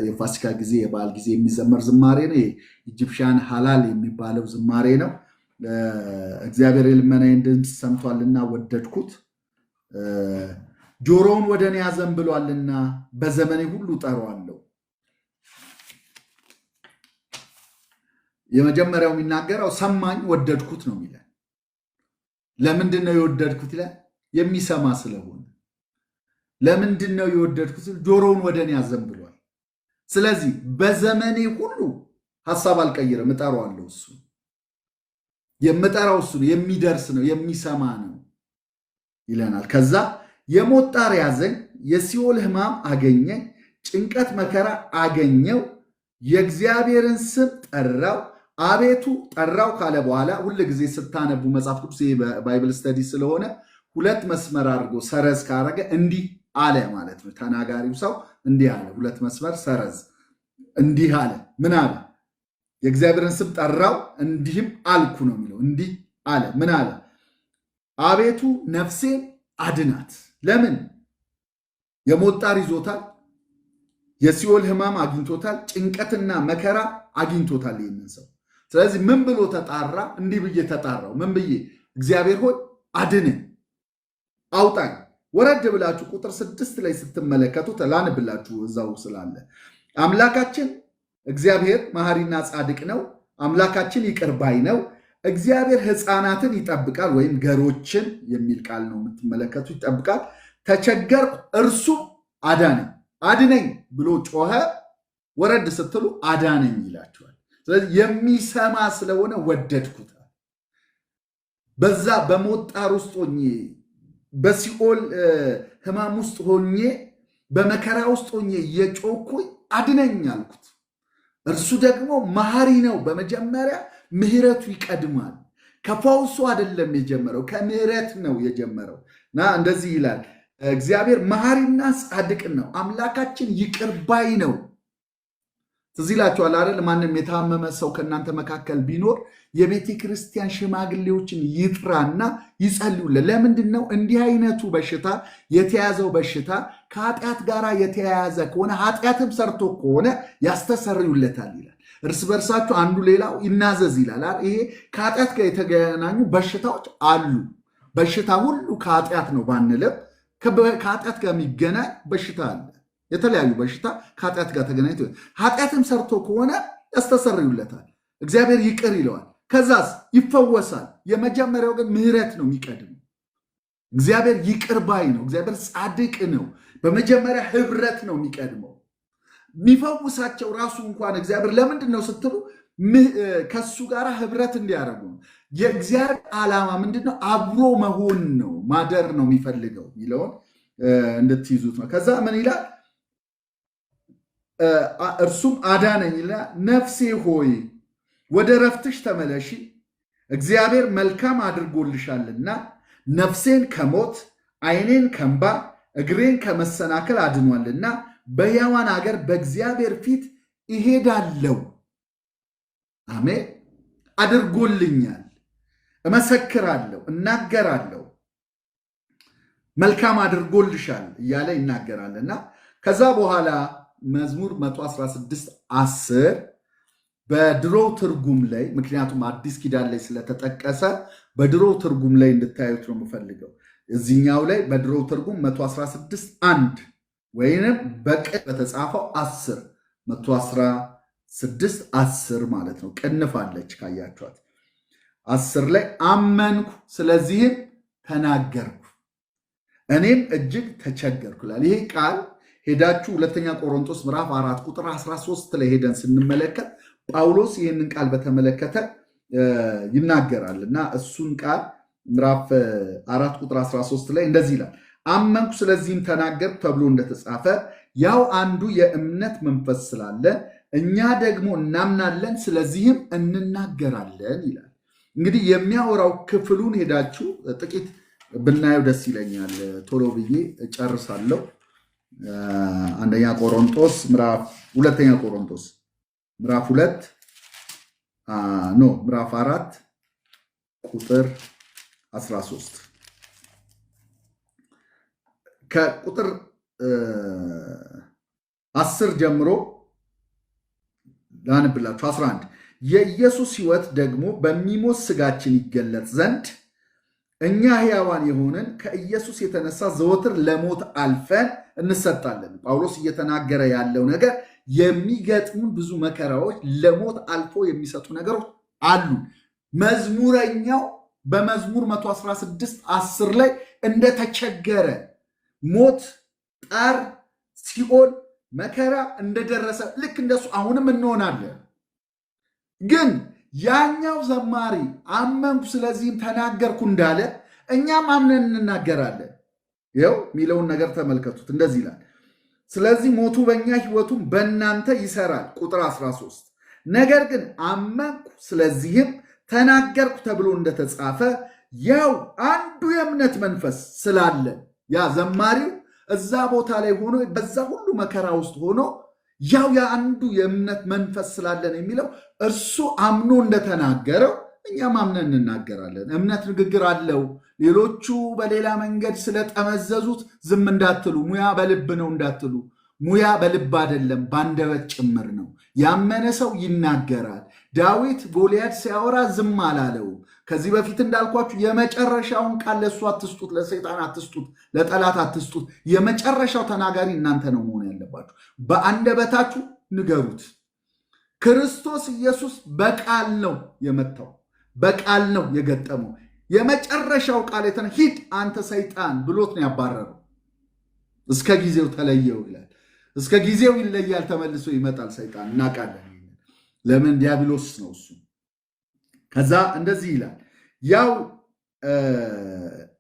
የፋሲካ ጊዜ የበዓል ጊዜ የሚዘመር ዝማሬ ነው። ኢጂፕሽያን ሃላል የሚባለው ዝማሬ ነው። እግዚአብሔር የልመናዬን ድምፅ ሰምቷልና ወደድኩት፣ ጆሮውን ወደ እኔ አዘንብሏልና በዘመኔ ሁሉ ጠራዋለሁ። የመጀመሪያው የሚናገረው ሰማኝ ወደድኩት ነው የሚለን። ለምንድን ነው የወደድኩት ይላል? የሚሰማ ስለሆነ። ለምንድን ነው የወደድኩት? ጆሮውን ወደ እኔ አዘንብሏል። ስለዚህ በዘመኔ ሁሉ ሀሳብ አልቀይርም፣ እጠራዋለሁ። እሱ የምጠራው እሱ ነው፣ የሚደርስ ነው፣ የሚሰማ ነው ይለናል። ከዛ የሞት ጣር ያዘኝ፣ የሲኦል ሕማም አገኘኝ፣ ጭንቀት መከራ አገኘው፣ የእግዚአብሔርን ስም ጠራው። አቤቱ ጠራው ካለ በኋላ ሁል ጊዜ ስታነቡ መጽሐፍ ቅዱስ ባይብል ስተዲ ስለሆነ ሁለት መስመር አድርጎ ሰረዝ ካረገ እንዲህ አለ ማለት ነው። ተናጋሪው ሰው እንዲህ አለ፣ ሁለት መስመር ሰረዝ፣ እንዲህ አለ። ምን አለ? የእግዚአብሔርን ስም ጠራው፣ እንዲህም አልኩ ነው የሚለው። እንዲህ አለ። ምን አለ? አቤቱ ነፍሴን አድናት። ለምን? የሞት ጣር ይዞታል፣ የሲኦል ሕማም አግኝቶታል፣ ጭንቀትና መከራ አግኝቶታል ይህንን ሰው። ስለዚህ ምን ብሎ ተጣራ? እንዲህ ብዬ ተጣራው። ምን ብዬ? እግዚአብሔር ሆይ አድንን፣ አውጣኝ። ወረድ ብላችሁ ቁጥር 6 ላይ ስትመለከቱ ላንብላችሁ እዛው ስላለ አምላካችን እግዚአብሔር መሐሪና ጻድቅ ነው። አምላካችን ይቅር ባይ ነው። እግዚአብሔር ሕፃናትን ይጠብቃል፣ ወይም ገሮችን የሚል ቃል ነው የምትመለከቱ። ይጠብቃል። ተቸገርኩ፣ እርሱ አዳነኝ። አድነኝ ብሎ ጮኸ። ወረድ ስትሉ አዳነኝ ይላችኋል። ስለዚህ የሚሰማ ስለሆነ ወደድኩት። በዛ በሞት ጣር ውስጥ ሆኜ በሲኦል ሕማም ውስጥ ሆኜ በመከራ ውስጥ ሆኜ እየጮኩኝ አድነኝ አልኩት። እርሱ ደግሞ መሐሪ ነው። በመጀመሪያ ምሕረቱ ይቀድማል። ከፈውሱ አይደለም የጀመረው፣ ከምሕረት ነው የጀመረው እና እንደዚህ ይላል እግዚአብሔር መሐሪና ጻድቅ ነው። አምላካችን ይቅር ባይ ነው። ትዝ ይላችኋል አይደል? ማንም የታመመ ሰው ከእናንተ መካከል ቢኖር የቤተ ክርስቲያን ሽማግሌዎችን ይጥራና ይጸልዩለት። ለምንድን ነው? እንዲህ አይነቱ በሽታ የተያዘው በሽታ ከኃጢአት ጋር የተያያዘ ከሆነ ኃጢአትም ሰርቶ ከሆነ ያስተሰርዩለታል ይላል። እርስ በርሳችሁ አንዱ ሌላው ይናዘዝ ይላል። ይሄ ከኃጢአት ጋር የተገናኙ በሽታዎች አሉ። በሽታ ሁሉ ከኃጢአት ነው ባንልም ከኃጢአት ጋር የሚገናኝ በሽታ አለ። የተለያዩ በሽታ ከኃጢአት ጋር ተገናኝቶ ኃጢአትም ሰርቶ ከሆነ ያስተሰርዩለታል፣ እግዚአብሔር ይቅር ይለዋል። ከዛስ ይፈወሳል። የመጀመሪያው ግን ምህረት ነው የሚቀድመው። እግዚአብሔር ይቅር ባይ ነው። እግዚአብሔር ጻድቅ ነው። በመጀመሪያ ህብረት ነው የሚቀድመው። የሚፈውሳቸው ራሱ እንኳን እግዚአብሔር ለምንድን ነው ስትሉ ከሱ ጋር ህብረት እንዲያደርጉ ነው። የእግዚአብሔር ዓላማ ምንድነው? አብሮ መሆን ነው፣ ማደር ነው የሚፈልገው የሚለውን እንድትይዙት ነው። ከዛ ምን ይላል? እርሱም አዳነኝ ይላል። ነፍሴ ሆይ ወደ ረፍትሽ ተመለሺ፣ እግዚአብሔር መልካም አድርጎልሻልና። ነፍሴን ከሞት ዓይኔን ከእንባ እግሬን ከመሰናከል አድኗልና በሕያዋን አገር በእግዚአብሔር ፊት እሄዳለሁ። አሜን። አድርጎልኛል፣ እመሰክራለሁ፣ እናገራለሁ። መልካም አድርጎልሻል እያለ ይናገራልና ከዛ በኋላ መዝሙር 116:10 በድሮ ትርጉም ላይ ምክንያቱም አዲስ ኪዳን ላይ ስለተጠቀሰ በድሮ ትርጉም ላይ እንድታዩት ነው የምፈልገው። እዚህኛው ላይ በድሮ ትርጉም 116:1 ወይንም በቀኝ በተጻፈው 10 116:10 ማለት ነው። ቅንፋለች ካያችኋት 10 ላይ አመንኩ ስለዚህም ተናገርኩ እኔም እጅግ ተቸገርኩ ይላል። ይሄ ቃል ሄዳችሁ ሁለተኛ ቆሮንቶስ ምዕራፍ 4 ቁጥር 13 ላይ ሄደን ስንመለከት ጳውሎስ ይህንን ቃል በተመለከተ ይናገራል እና እሱን ቃል ምዕራፍ 4 ቁጥር 13 ላይ እንደዚህ ይላል፣ አመንኩ ስለዚህም ተናገርኩ ተብሎ እንደተጻፈ ያው አንዱ የእምነት መንፈስ ስላለ እኛ ደግሞ እናምናለን ስለዚህም እንናገራለን ይላል። እንግዲህ የሚያወራው ክፍሉን ሄዳችሁ ጥቂት ብናየው ደስ ይለኛል። ቶሎ ብዬ ጨርሳለሁ። ሁለተኛ ቆሮንቶስ ምዕራፍ 4 ቁጥር 13 ከቁጥር 10 ጀምሮ ላንብላችሁ። 11 የኢየሱስ ሕይወት ደግሞ በሚሞት ስጋችን ይገለጥ ዘንድ እኛ ሕያዋን የሆንን ከኢየሱስ የተነሳ ዘወትር ለሞት አልፈን እንሰጣለን። ጳውሎስ እየተናገረ ያለው ነገር የሚገጥሙን ብዙ መከራዎች፣ ለሞት አልፎ የሚሰጡ ነገሮች አሉ። መዝሙረኛው በመዝሙር 116:10 ላይ እንደተቸገረ ሞት፣ ጣር፣ ሲኦል፣ መከራ እንደደረሰ ልክ እንደሱ አሁንም እንሆናለን። ግን ያኛው ዘማሪ አመንኩ ስለዚህም ተናገርኩ እንዳለ እኛም አምነን እንናገራለን። ይኸው የሚለውን ነገር ተመልከቱት። እንደዚህ ይላል፣ ስለዚህ ሞቱ በእኛ ሕይወቱም በእናንተ ይሰራል። ቁጥር 13 ነገር ግን አመንኩ ስለዚህም ተናገርኩ ተብሎ እንደተጻፈ ያው አንዱ የእምነት መንፈስ ስላለ ያ ዘማሪው እዛ ቦታ ላይ ሆኖ በዛ ሁሉ መከራ ውስጥ ሆኖ ያው የአንዱ የእምነት መንፈስ ስላለን የሚለው እርሱ አምኖ እንደተናገረው እኛም አምነን እንናገራለን። እምነት ንግግር አለው። ሌሎቹ በሌላ መንገድ ስለጠመዘዙት ዝም እንዳትሉ፣ ሙያ በልብ ነው እንዳትሉ። ሙያ በልብ አይደለም በአንደበት ጭምር ነው። ያመነ ሰው ይናገራል። ዳዊት ጎልያድ ሲያወራ ዝም አላለው። ከዚህ በፊት እንዳልኳችሁ የመጨረሻውን ቃል ለእሱ አትስጡት፣ ለሰይጣን አትስጡት፣ ለጠላት አትስጡት። የመጨረሻው ተናጋሪ እናንተ ነው መሆን ያለባችሁ። በአንደበታችሁ ንገሩት። ክርስቶስ ኢየሱስ በቃል ነው የመታው፣ በቃል ነው የገጠመው። የመጨረሻው ቃል ሂድ አንተ ሰይጣን ብሎት ነው ያባረረው። እስከ ጊዜው ተለየው ይላል። እስከ ጊዜው ይለያል፣ ተመልሶ ይመጣል ሰይጣን። እናውቃለን። ለምን? ዲያብሎስ ነው እሱ። ከዛ እንደዚህ ይላል፣ ያው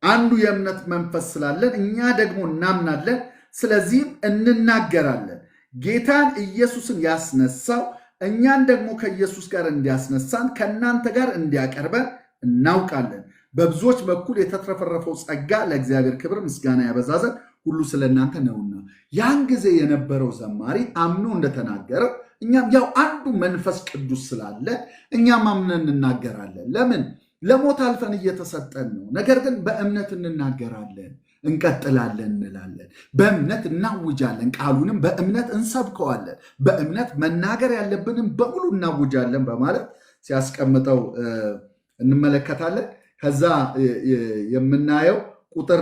አንዱ የእምነት መንፈስ ስላለን እኛ ደግሞ እናምናለን ስለዚህም እንናገራለን። ጌታን ኢየሱስን ያስነሳው እኛን ደግሞ ከኢየሱስ ጋር እንዲያስነሳን ከእናንተ ጋር እንዲያቀርበን እናውቃለን። በብዙዎች በኩል የተትረፈረፈው ጸጋ ለእግዚአብሔር ክብር ምስጋና ያበዛ ዘንድ ሁሉ ስለ እናንተ ነውና። ያን ጊዜ የነበረው ዘማሪ አምኖ እንደተናገረው እኛም ያው አንዱ መንፈስ ቅዱስ ስላለ እኛም አምነን እንናገራለን። ለምን? ለሞት አልፈን እየተሰጠን ነው። ነገር ግን በእምነት እንናገራለን፣ እንቀጥላለን፣ እንላለን። በእምነት እናውጃለን፣ ቃሉንም በእምነት እንሰብከዋለን፣ በእምነት መናገር ያለብንም በሙሉ እናውጃለን በማለት ሲያስቀምጠው እንመለከታለን። ከዛ የምናየው ቁጥር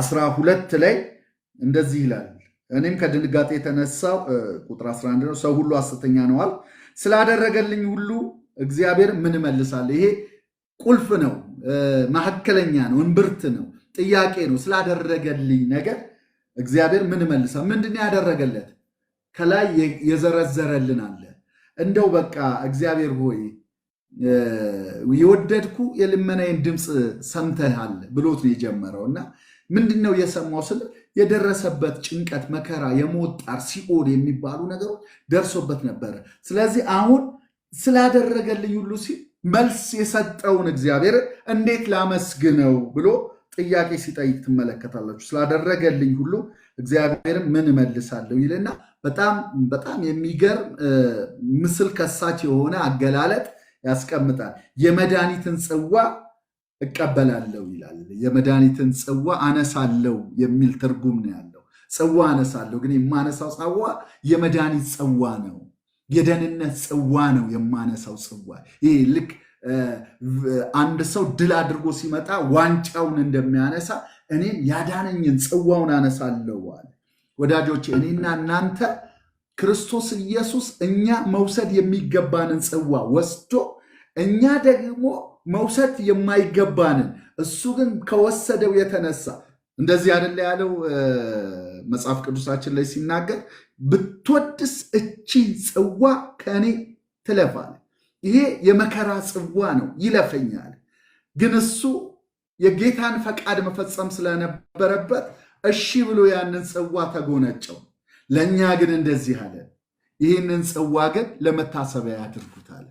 12 ላይ እንደዚህ ይላል፣ እኔም ከድንጋጤ የተነሳው ቁጥር 11 ነው። ሰው ሁሉ ሐሰተኛ ነዋል፣ ስላደረገልኝ ሁሉ እግዚአብሔር ምን መልሳለሁ? ይሄ ቁልፍ ነው፣ ማዕከለኛ ነው፣ እምብርት ነው፣ ጥያቄ ነው። ስላደረገልኝ ነገር እግዚአብሔር ምን መልሳል? ምንድን ያደረገለት? ከላይ የዘረዘረልን አለ። እንደው በቃ እግዚአብሔር ሆይ የወደድኩ የልመናዬን ድምፅ ሰምተሃል ብሎት ነው የጀመረው። እና ምንድነው የሰማው ስል የደረሰበት ጭንቀት፣ መከራ፣ የሞት ጣር፣ ሲኦል የሚባሉ ነገሮች ደርሶበት ነበረ። ስለዚህ አሁን ስላደረገልኝ ሁሉ ሲል መልስ የሰጠውን እግዚአብሔር እንዴት ላመስግነው ብሎ ጥያቄ ሲጠይቅ ትመለከታላችሁ። ስላደረገልኝ ሁሉ እግዚአብሔርን ምን እመልሳለሁ ይልና በጣም የሚገርም ምስል ከሳች የሆነ አገላለጥ ያስቀምጣል። የመድኃኒትን ጽዋ እቀበላለሁ ይላል። የመድኃኒትን ጽዋ አነሳለሁ የሚል ትርጉም ነው ያለው። ጽዋ አነሳለሁ፣ ግን የማነሳው ጽዋ የመድኃኒት ጽዋ ነው፣ የደህንነት ጽዋ ነው የማነሳው ጽዋ። ይህ ልክ አንድ ሰው ድል አድርጎ ሲመጣ ዋንጫውን እንደሚያነሳ እኔም ያዳነኝን ጽዋውን አነሳለሁ አለ። ወዳጆቼ እኔና እናንተ ክርስቶስ ኢየሱስ እኛ መውሰድ የሚገባንን ጽዋ ወስዶ እኛ ደግሞ መውሰድ የማይገባንን እሱ ግን ከወሰደው የተነሳ እንደዚህ አይደለ ያለው መጽሐፍ ቅዱሳችን ላይ ሲናገር ብትወድስ እቺ ጽዋ ከእኔ ትለፋል። ይሄ የመከራ ጽዋ ነው፣ ይለፈኛል። ግን እሱ የጌታን ፈቃድ መፈጸም ስለነበረበት እሺ ብሎ ያንን ጽዋ ተጎነጨው። ለእኛ ግን እንደዚህ አለ፣ ይህንን ጽዋ ግን ለመታሰቢያ ያድርጉታል።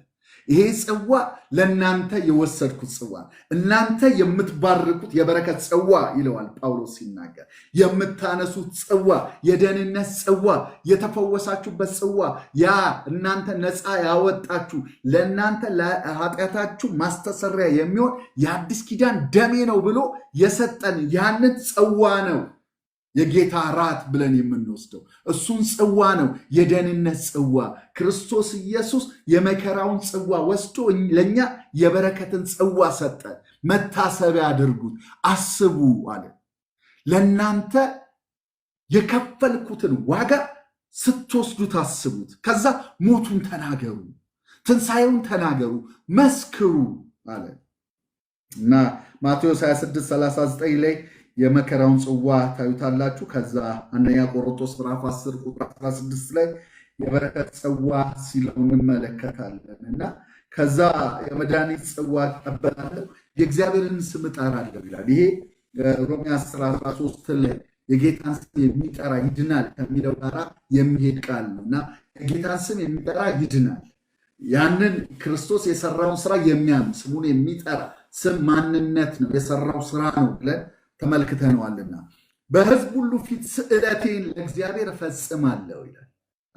ይሄ ጽዋ ለእናንተ የወሰድኩት ጽዋ፣ እናንተ የምትባርኩት የበረከት ጽዋ ይለዋል ጳውሎስ ሲናገር። የምታነሱት ጽዋ፣ የደህንነት ጽዋ፣ የተፈወሳችሁበት ጽዋ፣ ያ እናንተ ነፃ ያወጣችሁ ለእናንተ ለኃጢአታችሁ ማስተሰሪያ የሚሆን የአዲስ ኪዳን ደሜ ነው ብሎ የሰጠን ያንን ጽዋ ነው የጌታ ራት ብለን የምንወስደው። እሱን ጽዋ ነው፣ የደህንነት ጽዋ። ክርስቶስ ኢየሱስ የመከራውን ጽዋ ወስዶ ለእኛ የበረከትን ጽዋ ሰጠ። መታሰቢያ አድርጉት፣ አስቡ አለ። ለእናንተ የከፈልኩትን ዋጋ ስትወስዱት አስቡት። ከዛ ሞቱን ተናገሩ፣ ትንሣኤውን ተናገሩ፣ መስክሩ አለ እና ማቴዎስ 26:39 ላይ የመከራውን ጽዋ ታዩታላችሁ። ከዛ አንደኛ ቆሮንቶስ ምዕራፍ 10 ቁጥር 16 ላይ የበረከት ጽዋ ሲለው እንመለከታለን። እና ከዛ የመድኃኒት ጽዋ እቀበላለሁ፣ የእግዚአብሔርን ስም እጠራለሁ ይላል። ይሄ ሮሜ 10:13 ላይ የጌታን ስም የሚጠራ ይድናል ከሚለው ጋር የሚሄድ ቃል ነው። እና የጌታን ስም የሚጠራ ይድናል። ያንን ክርስቶስ የሰራውን ስራ የሚያምን ስሙን የሚጠራ ስም ማንነት ነው፣ የሰራው ስራ ነው ብለን ተመልክተነዋልና በሕዝብ ሁሉ ፊት ስዕለቴን ለእግዚአብሔር እፈጽማለሁ ይላል።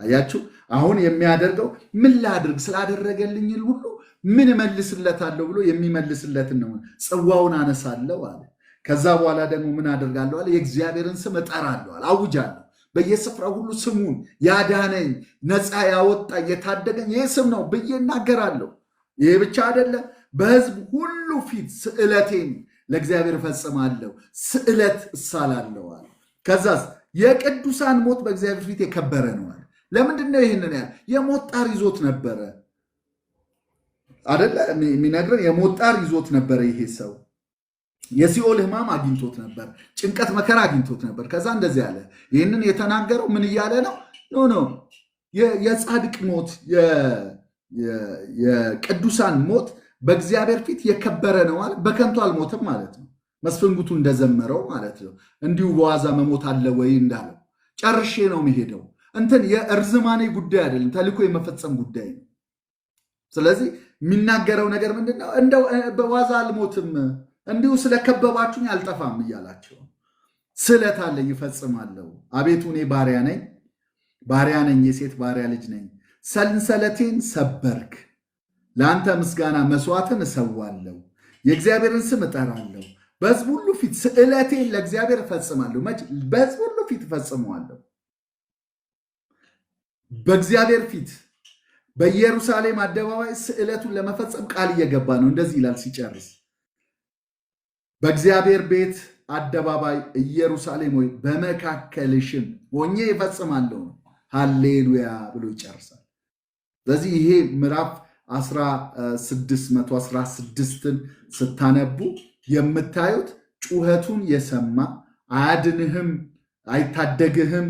አያችሁ፣ አሁን የሚያደርገው ምን ላድርግ፣ ስላደረገልኝ ሁሉ ምን እመልስለታለሁ ብሎ የሚመልስለትን ነው። ጽዋውን አነሳለሁ አለ። ከዛ በኋላ ደግሞ ምን አደርጋለሁ አለ? የእግዚአብሔርን ስም እጠራለሁ አለ፣ አውጃለሁ። በየስፍራው ሁሉ ስሙን ያዳነኝ፣ ነፃ ያወጣኝ፣ የታደገኝ ይህ ስም ነው ብዬ እናገራለሁ። ይህ ብቻ አይደለም፣ በሕዝብ ሁሉ ፊት ስዕለቴን ለእግዚአብሔር እፈጽማለሁ፣ ስዕለት እሳላለሁ አለ። ከዛስ የቅዱሳን ሞት በእግዚአብሔር ፊት የከበረ ነው አለ። ለምንድን ነው ይህንን ያለ? የሞት ጣር ይዞት ነበረ አደለ የሚነግረን። የሞት ጣር ይዞት ነበረ ይሄ ሰው። የሲኦል ሕማም አግኝቶት ነበር፣ ጭንቀት መከራ አግኝቶት ነበር። ከዛ እንደዚህ ያለ ይህንን የተናገረው ምን እያለ ነው? ኖ የጻድቅ ሞት የቅዱሳን ሞት በእግዚአብሔር ፊት የከበረ ነው ማለት በከንቱ አልሞትም ማለት ነው። መስፍንጉቱ እንደዘመረው ማለት ነው። እንዲሁ በዋዛ መሞት አለ ወይ እንዳለው ጨርሼ ነው የሚሄደው። እንትን የእርዝማኔ ጉዳይ አይደለም፣ ተልኮ የመፈጸም ጉዳይ ነው። ስለዚህ የሚናገረው ነገር ምንድነው? እንደው በዋዛ አልሞትም፣ እንዲሁ ስለከበባችሁኝ አልጠፋም እያላቸው ስለት አለኝ እፈጽማለሁ። አቤቱ እኔ ባሪያ ነኝ፣ የሴት ባሪያ ልጅ ነኝ። ሰንሰለቴን ሰበርክ፣ ለአንተ ምስጋና መስዋዕትን እሰዋለሁ፣ የእግዚአብሔርን ስም እጠራለሁ። በሕዝብ ሁሉ ፊት ስዕለቴን ለእግዚአብሔር እፈጽማለሁ። በሕዝብ ሁሉ ፊት እፈጽመዋለሁ። በእግዚአብሔር ፊት በኢየሩሳሌም አደባባይ ስዕለቱን ለመፈጸም ቃል እየገባ ነው። እንደዚህ ይላል ሲጨርስ፣ በእግዚአብሔር ቤት አደባባይ ኢየሩሳሌም ሆይ በመካከልሽም ሆኜ እፈጽማለሁ ነው። ሃሌሉያ ብሎ ይጨርሳል። ስለዚህ ይሄ ምዕራፍ 1616ን ስታነቡ የምታዩት ጩኸቱን የሰማ አያድንህም፣ አይታደግህም፣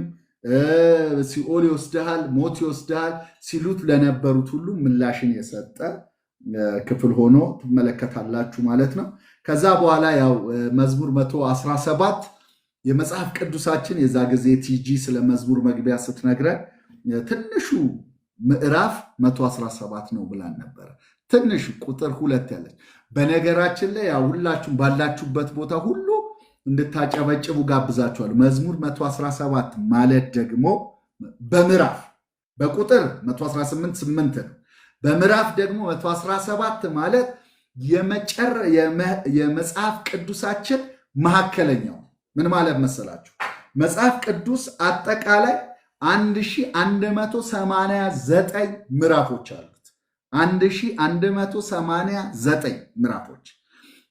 ሲኦል ይወስድሃል፣ ሞት ይወስድሃል ሲሉት ለነበሩት ሁሉ ምላሽን የሰጠ ክፍል ሆኖ ትመለከታላችሁ ማለት ነው። ከዛ በኋላ ያው መዝሙር 117 የመጽሐፍ ቅዱሳችን የዛ ጊዜ ቲጂ ስለ መዝሙር መግቢያ ስትነግረን ትንሹ ምዕራፍ 117 ነው ብላን ነበረ። ትንሹ ቁጥር 2 ያለች። በነገራችን ላይ ያው ሁላችሁም ባላችሁበት ቦታ ሁሉ እንድታጨበጭቡ ጋብዛችኋል። መዝሙር 117 ማለት ደግሞ በምዕራፍ በቁጥር 118:8 ነው። በምዕራፍ ደግሞ 117 ማለት የመጽሐፍ ቅዱሳችን መካከለኛው ምን ማለት መሰላችሁ? መጽሐፍ ቅዱስ አጠቃላይ 1189 ምዕራፎች አሉት። 1189 ምዕራፎች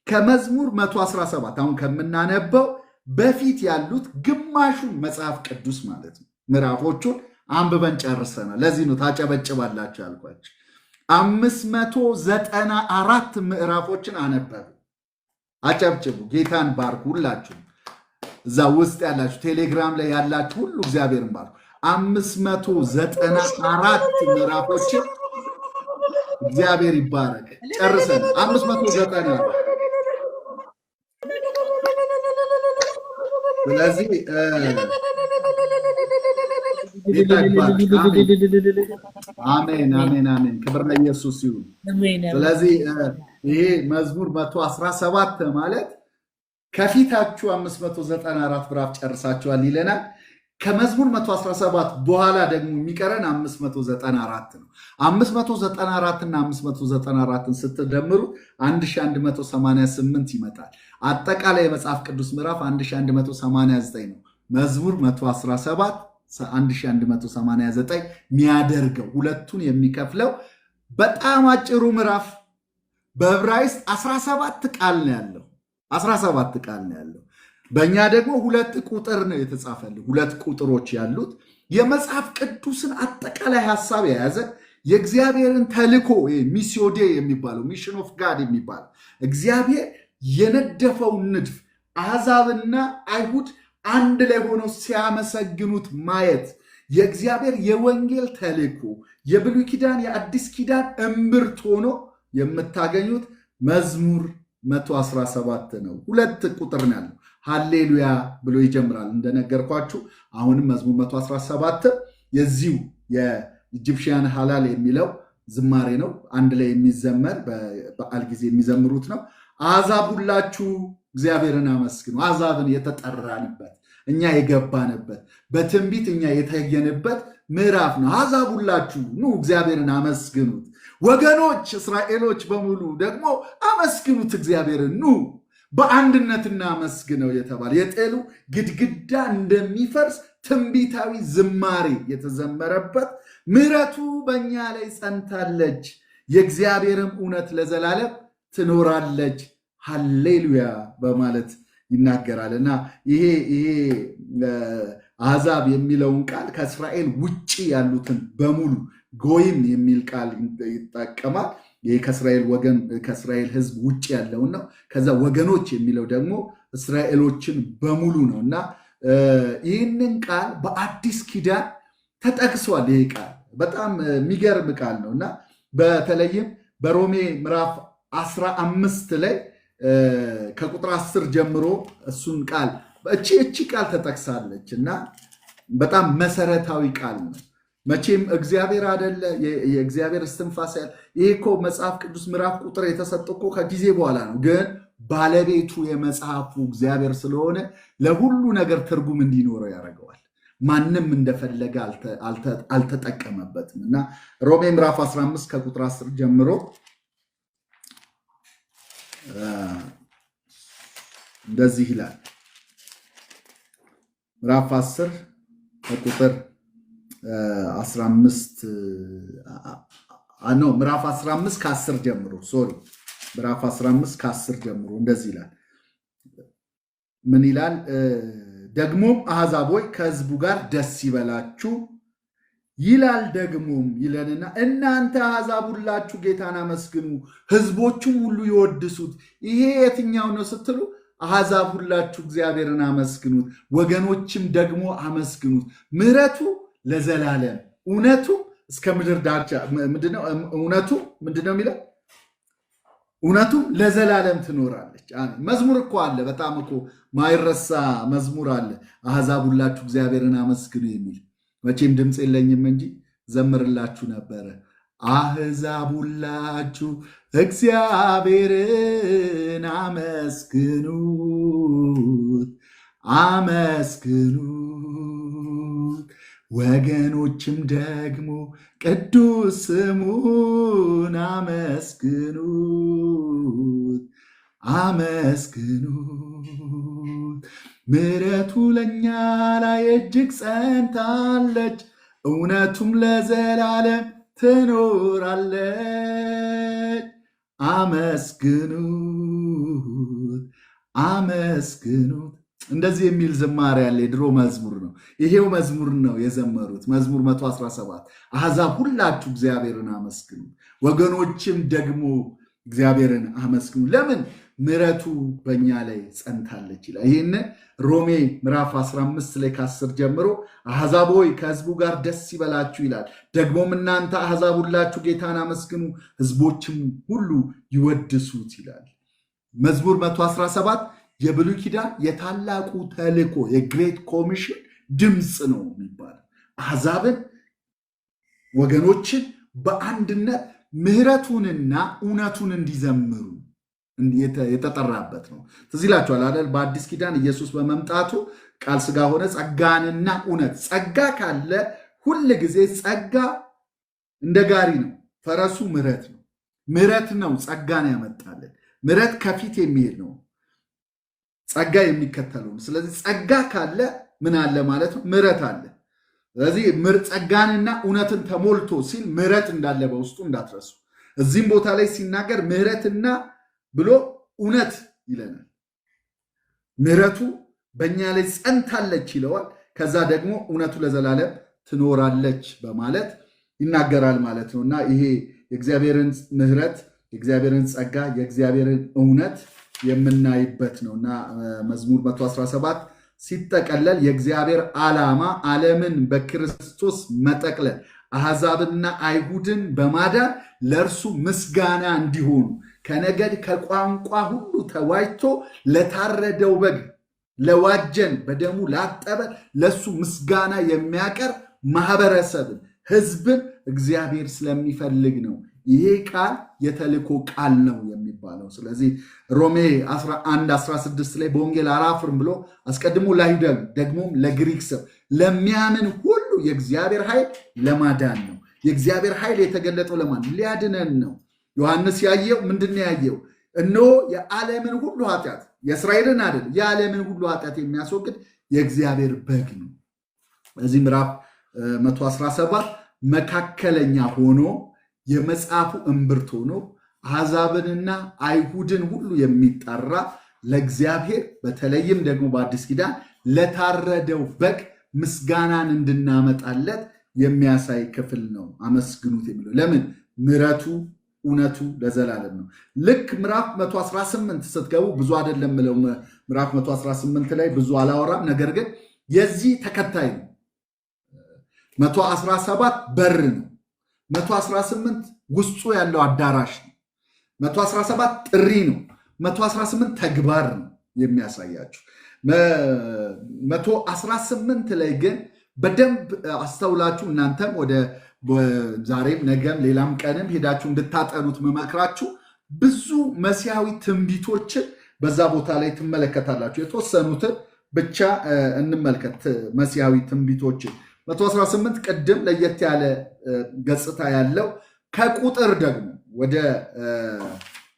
ከመዝሙር 117 አሁን ከምናነበው በፊት ያሉት ግማሹን መጽሐፍ ቅዱስ ማለት ነው። ምዕራፎቹን አንብበን ጨርሰናል። ለዚህ ነው ታጨበጭባላችሁ ያልኳችሁ። 594 ምዕራፎችን አነበቡ። አጨብጭቡ። ጌታን ባርኩ። ሁላችሁ እዛ ውስጥ ያላችሁ ቴሌግራም ላይ ያላችሁ ሁሉ እግዚአብሔርን ባርኩ። 594 ምዕራፎችን እግዚአብሔር ይባረክ። ጨርሰን 590 ስለዚህ አሜን አሜን አሜን። ክብር ለኢየሱስ ይሁን። ስለዚህ ይሄ መዝሙር 117 ማለት ከፊታችሁ 594 ምዕራፍ ጨርሳችኋል ይለናል። ከመዝሙር 117 በኋላ ደግሞ የሚቀረን 594 ነው። 594 እና 594ን ስትደምሩ 1188 ይመጣል። አጠቃላይ የመጽሐፍ ቅዱስ ምዕራፍ 1189 ነው። መዝሙር 117 1189 የሚያደርገው ሁለቱን የሚከፍለው በጣም አጭሩ ምዕራፍ በዕብራይስጥ 17 ቃል ነው ያለው። 17 ቃል ነው ያለው። በእኛ ደግሞ 2 ቁጥር ነው የተጻፈልን። 2 ቁጥሮች ያሉት የመጽሐፍ ቅዱስን አጠቃላይ ሐሳብ የያዘ የእግዚአብሔርን ተልኮ ሚስዮ ዴይ የሚባለው ሚሽን ኦፍ ጋድ የሚባለው እግዚአብሔር የነደፈውን ንድፍ አሕዛብና አይሁድ አንድ ላይ ሆነው ሲያመሰግኑት ማየት የእግዚአብሔር የወንጌል ተልኮ የብሉይ ኪዳን የአዲስ ኪዳን እምብርት ሆኖ የምታገኙት መዝሙር 117 ነው። 2 ቁጥር ነው ያለው። ሃሌሉያ ብሎ ይጀምራል እንደነገርኳችሁ። አሁንም መዝሙር 117 የዚሁ የኢጂፕሽያን ሃላል የሚለው ዝማሬ ነው። አንድ ላይ የሚዘመር በበዓል ጊዜ የሚዘምሩት ነው። አሕዛብ ሁላችሁ እግዚአብሔርን አመስግኑ። አሕዛብን የተጠራንበት እኛ የገባንበት በትንቢት እኛ የተየንበት ምዕራፍ ነው። አሕዛብ ሁላችሁ ኑ እግዚአብሔርን አመስግኑት። ወገኖች እስራኤሎች በሙሉ ደግሞ አመስግኑት እግዚአብሔርን፣ ኑ በአንድነት እናመስግነው የተባለ የጥሉ ግድግዳ እንደሚፈርስ ትንቢታዊ ዝማሬ የተዘመረበት ምሕረቱ በእኛ ላይ ጸንታለች፣ የእግዚአብሔርም እውነት ለዘላለም ትኖራለች ሃሌሉያ በማለት ይናገራል። እና ይሄ አሕዛብ የሚለውን ቃል ከእስራኤል ውጭ ያሉትን በሙሉ ጎይም የሚል ቃል ይጠቀማል። ይሄ ከእስራኤል ወገን ከእስራኤል ሕዝብ ውጭ ያለውን ነው። ከዛ ወገኖች የሚለው ደግሞ እስራኤሎችን በሙሉ ነው። እና ይህንን ቃል በአዲስ ኪዳን ተጠቅሷል። ይሄ ቃል በጣም የሚገርም ቃል ነው እና በተለይም በሮሜ ምዕራፍ 15 ላይ ከቁጥር 10 ጀምሮ እሱን ቃል እቺ ቃል ተጠቅሳለች እና በጣም መሰረታዊ ቃል ነው። መቼም እግዚአብሔር አይደለ የእግዚአብሔር እስትንፋስ ያለ ይሄ እኮ መጽሐፍ ቅዱስ ምዕራፍ ቁጥር የተሰጠው እኮ ከጊዜ በኋላ ነው። ግን ባለቤቱ የመጽሐፉ እግዚአብሔር ስለሆነ ለሁሉ ነገር ትርጉም እንዲኖረው ያደርገዋል። ማንም እንደፈለገ አልተጠቀመበትም እና ሮሜ ምዕራፍ 15 ከቁጥር 10 ጀምሮ እንደዚህ ይላል። ምዕራፍ 10 ከቁጥር 15 ምዕራፍ 15 ከ10 ጀምሮ ምዕራፍ 15 ከ10 ጀምሮ እንደዚህ ይላል። ምን ይላል? ደግሞም አሕዛብ ሆይ ከሕዝቡ ጋር ደስ ይበላችሁ፣ ይላል ደግሞም ይለንና እናንተ አሕዛብ ሁላችሁ ጌታን አመስግኑ ሕዝቦቹም ሁሉ ይወድሱት። ይሄ የትኛው ነው ስትሉ አሕዛብ ሁላችሁ እግዚአብሔርን አመስግኑት፣ ወገኖችም ደግሞ አመስግኑት። ምሕረቱ ለዘላለም እውነቱ እስከ ምድር ዳርቻ ምንድነው? እውነቱ ምንድነው የሚለው? እውነቱ ለዘላለም ትኖራለች። መዝሙር እኮ አለ፣ በጣም እኮ ማይረሳ መዝሙር አለ። አሕዛብ ሁላችሁ እግዚአብሔርን አመስግኑ የሚል መቼም ድምፅ የለኝም እንጂ ዘምርላችሁ ነበረ። አሕዛብ ሁላችሁ እግዚአብሔርን አመስግኑት አመስግኑት፣ ወገኖችም ደግሞ ቅዱስ ስሙን አመስግኑት አመስግኑት። ምሕረቱ ለእኛ ላይ እጅግ ጸንታለች፣ እውነቱም ለዘላለም ትኖራለች። አመስግኑት አመስግኑት። እንደዚህ የሚል ዝማሬ ያለ የድሮ መዝሙር ነው። ይሄው መዝሙር ነው የዘመሩት። መዝሙር 117 አሕዛብ ሁላችሁ እግዚአብሔርን አመስግኑ፣ ወገኖችም ደግሞ እግዚአብሔርን አመስግኑ። ለምን? ምሕረቱ በእኛ ላይ ጸንታለች ይላል። ይህን ሮሜ ምዕራፍ 15 ላይ ከ10 ጀምሮ አሕዛብ ሆይ ከሕዝቡ ጋር ደስ ይበላችሁ ይላል። ደግሞም እናንተ አሕዛብ ሁላችሁ ጌታን አመስግኑ፣ ሕዝቦችም ሁሉ ይወድሱት ይላል። መዝሙር 117 የብሉይ ኪዳን የታላቁ ተልእኮ የግሬት ኮሚሽን ድምፅ ነው የሚባለው። አሕዛብን ወገኖችን በአንድነት ምሕረቱንና እውነቱን እንዲዘምሩ የተጠራበት ነው። ትዝ ይላችኋል አይደል? በአዲስ ኪዳን ኢየሱስ በመምጣቱ ቃል ሥጋ ሆነ፣ ጸጋንና እውነት። ጸጋ ካለ ሁል ጊዜ ጸጋ እንደ ጋሪ ነው፣ ፈረሱ ምሕረት ነው። ምሕረት ነው ጸጋን ያመጣልን። ምሕረት ከፊት የሚሄድ ነው፣ ጸጋ የሚከተለው ነው። ስለዚህ ጸጋ ካለ ምን አለ ማለት ነው? ምሕረት አለ። ስለዚህ ጸጋንና እውነትን ተሞልቶ ሲል ምሕረት እንዳለ በውስጡ እንዳትረሱ። እዚህም ቦታ ላይ ሲናገር ምሕረትና ብሎ እውነት ይለናል። ምሕረቱ በእኛ ላይ ጸንታለች ይለዋል። ከዛ ደግሞ እውነቱ ለዘላለም ትኖራለች በማለት ይናገራል ማለት ነው። እና ይሄ የእግዚአብሔርን ምሕረት፣ የእግዚአብሔርን ጸጋ፣ የእግዚአብሔርን እውነት የምናይበት ነው። እና መዝሙር 117 ሲጠቀለል የእግዚአብሔር ዓላማ ዓለምን በክርስቶስ መጠቅለል፣ አሕዛብና አይሁድን በማዳን ለእርሱ ምስጋና እንዲሆኑ ከነገድ ከቋንቋ ሁሉ ተዋጅቶ ለታረደው በግ ለዋጀን በደሙ ላጠበ ለሱ ምስጋና የሚያቀርብ ማህበረሰብን ሕዝብን እግዚአብሔር ስለሚፈልግ ነው ይሄ ቃል የተልእኮ ቃል ነው የሚባለው። ስለዚህ ሮሜ 11:16 ላይ በወንጌል አላፍርም ብሎ አስቀድሞ ለአይሁድ ደግሞም ለግሪክ ሰው ለሚያምን ሁሉ የእግዚአብሔር ኃይል ለማዳን ነው። የእግዚአብሔር ኃይል የተገለጠው ለማን? ሊያድነን ነው። ዮሐንስ ያየው ምንድነው? ያየው እነሆ የዓለምን ሁሉ ኃጢአት፣ የእስራኤልን አይደል፣ የዓለምን ሁሉ ኃጢአት የሚያስወግድ የእግዚአብሔር በግ ነው። በዚህ ምዕራፍ 117 መካከለኛ ሆኖ የመጽሐፉ እምብርት ሆኖ አሕዛብንና አይሁድን ሁሉ የሚጠራ ለእግዚአብሔር በተለይም ደግሞ በአዲስ ኪዳን ለታረደው በግ ምስጋናን እንድናመጣለት የሚያሳይ ክፍል ነው። አመስግኑት የሚለው ለምን? ምሕረቱ እውነቱ ለዘላለም ነው። ልክ ምዕራፍ 118 ስትገቡ ብዙ አይደለም ምለው ምዕራፍ 118 ላይ ብዙ አላወራም። ነገር ግን የዚህ ተከታይ ነው። 117 በር ነው። 118 ውስጡ ያለው አዳራሽ ነው። 117 ጥሪ ነው። 118 ተግባር ነው የሚያሳያችሁ። 118 ላይ ግን በደንብ አስተውላችሁ እናንተም ወደ ዛሬም ነገም ሌላም ቀንም ሄዳችሁ እንድታጠኑት መመክራችሁ ብዙ መሲሐዊ ትንቢቶችን በዛ ቦታ ላይ ትመለከታላችሁ። የተወሰኑትን ብቻ እንመልከት። መሲሐዊ ትንቢቶችን 118 ቅድም ለየት ያለ ገጽታ ያለው ከቁጥር ደግሞ ወደ